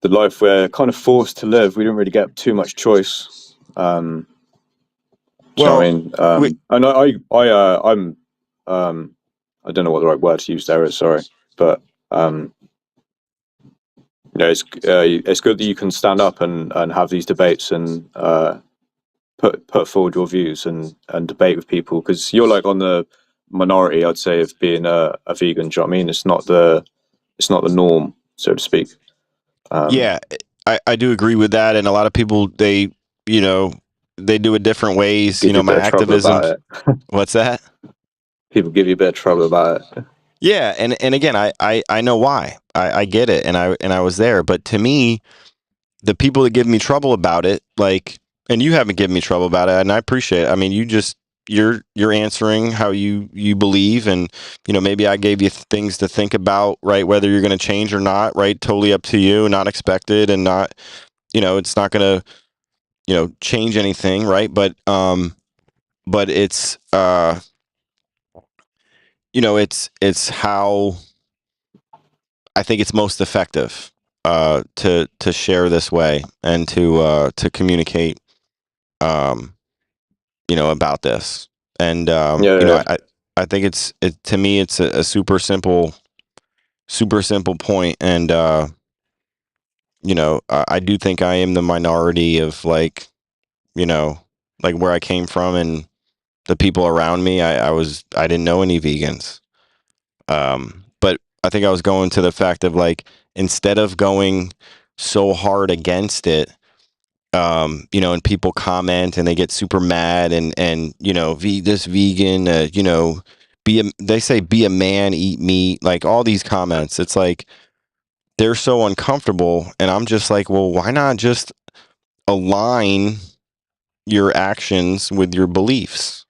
the life we're kind of forced to live, we don't really get too much choice. Um, do you know what Well, I mean? we, And I'm um, I don't know what the right word to use there is. Sorry, but um, it's good that you can stand up and have these debates and put forward your views and debate with people, because you're like on the minority, I'd say, of being a vegan. Do you know what I mean? It's not the norm, so to speak. Um, yeah, I do agree with that, and a lot of people, you know they do it different ways. Give you a My bit of trouble activism. about it. What's that? People give you a bit of trouble about it. Yeah, and again, I know why. I get it, and I was there. But to me, the people that give me trouble about it, like, and you haven't given me trouble about it, and I appreciate it. I mean, you're answering how you believe, and maybe I gave you things to think about, right? Whether you're going to change or not, right? Totally up to you. Not expected, and not, it's not going to, change anything, right? But it's it's how I think it's most effective to share this way and to communicate um, about this. And Yeah, yeah, I think it to me it's a super simple point. And I do think I am the minority of you know like where I came from and the people around me. I didn't know any vegans. But I think I was going to the fact of instead of going so hard against it, and people comment and they get super mad and this vegan, they say be a man, eat meat, like all these comments. It's like they're so uncomfortable, and I'm just like, well, why not just align your actions with your beliefs?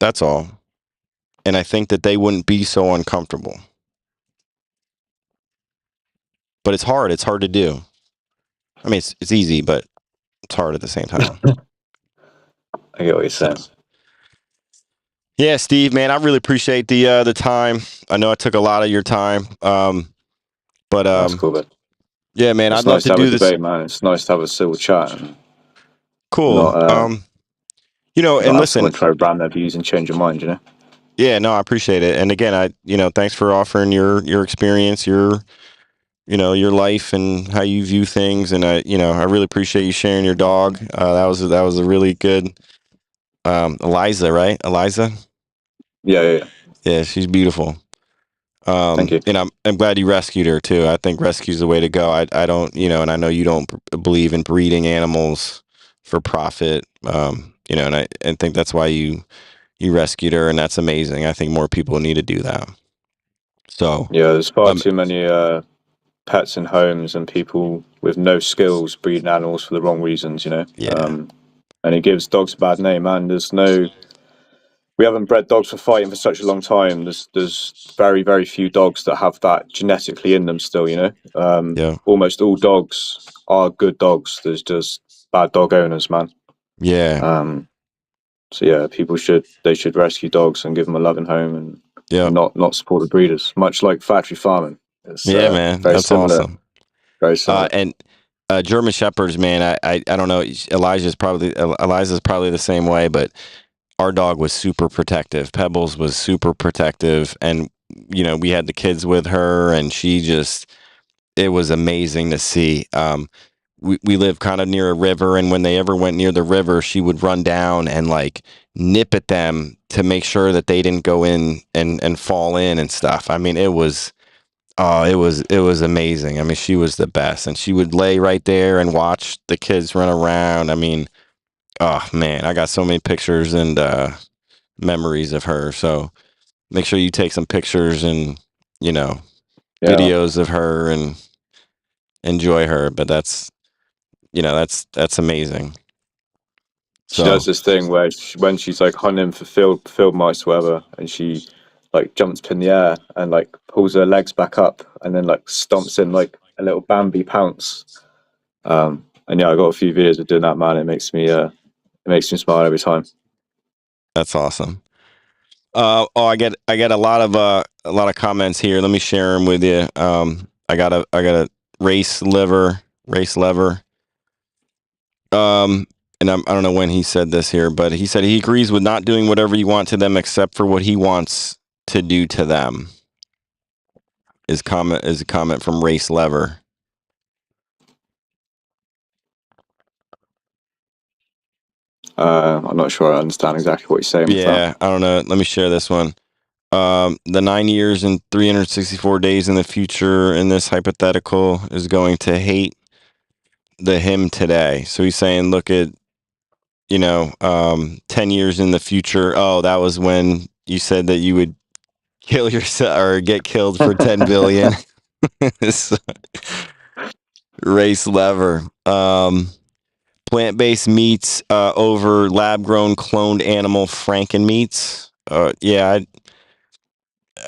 That's all. And I think that they wouldn't be so uncomfortable. But it's hard. It's hard to do. I mean, it's easy, but it's hard at the same time. I get what you're So, saying. yeah, Steve, man, I really appreciate the time. I know I took a lot of your time, but That's cool, but yeah, man, it's I'd love nice to to have a do this. debate, man. It's nice to have a civil chat and Cool. not And not have listen, someone try to brand their views and change your mind. yeah, no, I appreciate it. And again, thanks for offering your experience, your life and how you view things. And I really appreciate you sharing your dog. That was a really good, Eliza, right? Eliza. Yeah, yeah, yeah. Yeah, she's beautiful. Thank you. And I'm glad you rescued her too. I think rescue's the way to go. I don't, and I know you don't believe in breeding animals for profit. And I think that's why you rescued her, and that's amazing. I think more people need to do that. So, Yeah, there's far um, too many pets in homes and people with no skills breeding animals for the wrong reasons. yeah, And it gives dogs a bad name. Man, we haven't bred dogs for fighting for such a long time. There's very very few dogs that have that genetically in them still. yeah, Almost all dogs are good dogs. There's just bad dog owners, man. yeah, Um, so yeah, they should rescue dogs and give them a loving home yeah, and not support the breeders. Much like factory farming, it's yeah, man. very That's similar. awesome. Very similar. And German shepherds, man. I don't know. Eliza's probably the same way, but our dog was super protective. Pebbles was super protective, and we had the kids with her, and it was amazing to see. We live kind of near a river, and when they ever went near the river, she would run down and nip at them to make sure that they didn't go in and fall in and stuff. I mean, it was amazing. I mean, she was the best, and she would lay right there and watch the kids run around. I mean, oh man, I got so many pictures and memories of her. So make sure you take some pictures and you know Yeah, man. videos of her and enjoy her. But that's amazing. She does So this thing where when she's like hunting for field mice, or whatever, and she like jumps up in the air and like pulls her legs back up and then like stomps in like a little Bambi pounce. And yeah, I got a few videos of doing that, man. It makes me smile every time. that's awesome. I get a lot of comments here. Let me share them with you. I got a race lever. Um, and I don't know when he said this here, but he said he agrees with not doing whatever you want to them except for what he wants to do to them. His comment is a comment from Race Lever. I'm not sure I understand exactly what you're saying with that. Yeah, I don't know. Let me share this one. The 9 years and 364 days in the future in this hypothetical is going to hate the him today. So he's saying, look at 10 years in the future. Oh, that was when you said that you would kill yourself or get killed for 10 billion. Race lever. Plant-based meats over lab-grown cloned animal Franken meats. Yeah,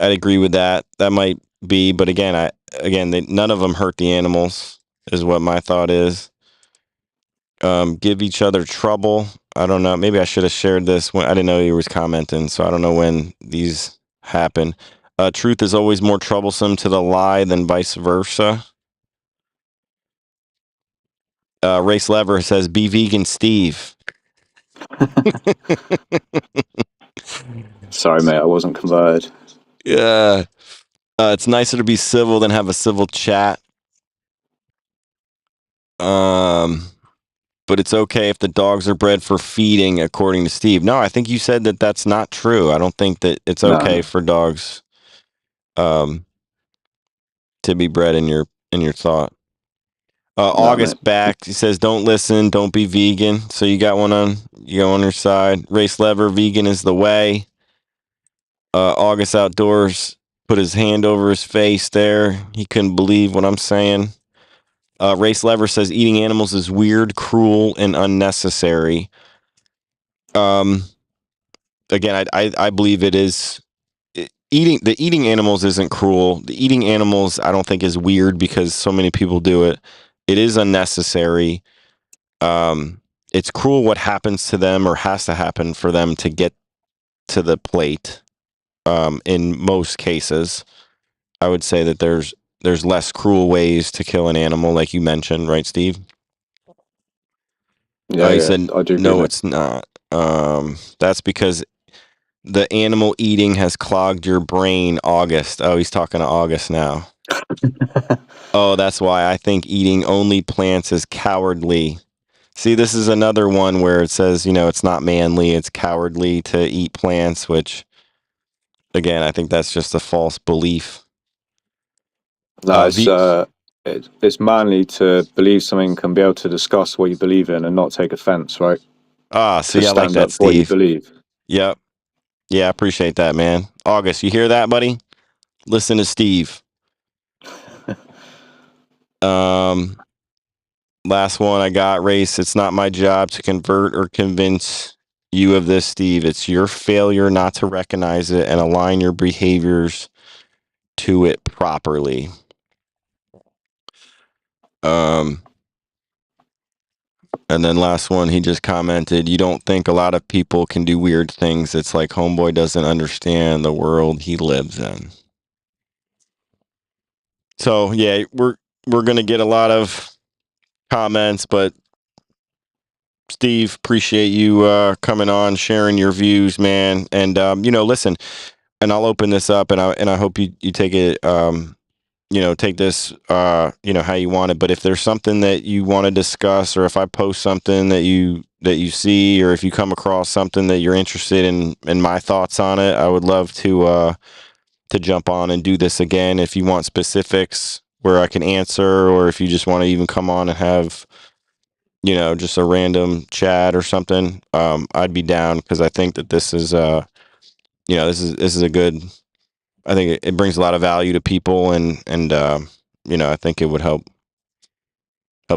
I'd agree with that. That might be, but again, none of them hurt the animals, is what my thought is. Give each other trouble. I don't know. Maybe I should have shared this when I didn't know you was commenting, so I don't know when these happen. Truth is always more troublesome to the lie than vice versa. Race Lever says, "Be vegan, Steve." Sorry, mate, I wasn't converted. Yeah. It's nicer to be civil than have a civil chat. But it's okay if the dogs are bred for feeding, according to Steve. No, I think you said that that's not true. I don't think that it's okay No. for dogs to be bred in your thought. No, mate. August back. He says, "Don't listen. Don't be vegan." So you got on your side. Race lever. Vegan is the way. August outdoors put his hand over his face there. He couldn't believe what I'm saying. Race lever says eating animals is weird, cruel, and unnecessary. Again, I believe it is. Eating animals isn't cruel. The eating animals I don't think is weird because so many people do it. It is unnecessary. It's cruel what happens to them or has to happen for them to get to the plate. In most cases, I would say that there's less cruel ways to kill an animal, like you mentioned, right, Steve? Yeah, He yeah, said, I do agree, no, mate. it's not. That's because the animal eating has clogged your brain, August. Oh, he's talking to August now. Oh, that's why I think eating only plants is cowardly. See, this is another one where it says, it's not manly, it's cowardly to eat plants, which, again, I think that's just a false belief. No, V it's manly to believe something can be able to discuss what you believe in and not take offense, right? To See, I like stand that, up for what you Steve. believe. Yep. Yeah, I appreciate that, man. August, you hear that, buddy? Listen to Steve. Last one I got, Race. It's not my job to convert or convince you of this, Steve. It's your failure not to recognize it and align your behaviors to it properly. And then last one, he just commented, "You don't think a lot of people can do weird things. It's like homeboy doesn't understand the world he lives in." So yeah, we're gonna get a lot of comments, but Steve, appreciate you coming on, sharing your views, man. And listen, and I'll open this up, and I hope you take it, take this, how you want it. But if there's something that you want to discuss, or if I post something that you see, or if you come across something that you're interested in my thoughts on it, I would love to jump on and do this again. If you want specifics where I can answer, or if you just want to even come on and have just a random chat or something, I'd be down because I think that this is this is a good. I think it brings a lot of value to people, and I think it would help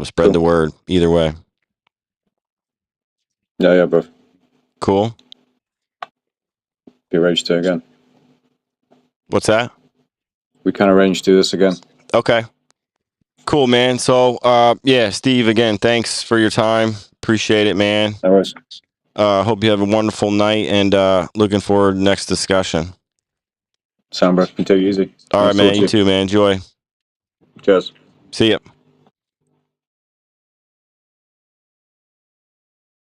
spread Cool. the word either way. Yeah, yeah, bro. Cool. Be arranged to again. What's that? We can arrange to do this again. Okay. Cool, man. So, yeah, Steve, again, thanks for your time. Appreciate it, man. No worries. Hope you have a wonderful night, and looking forward to next discussion. Sound, bro. You take it easy. All right, Nice man. talking You to too, man. Enjoy. you. Cheers. See ya.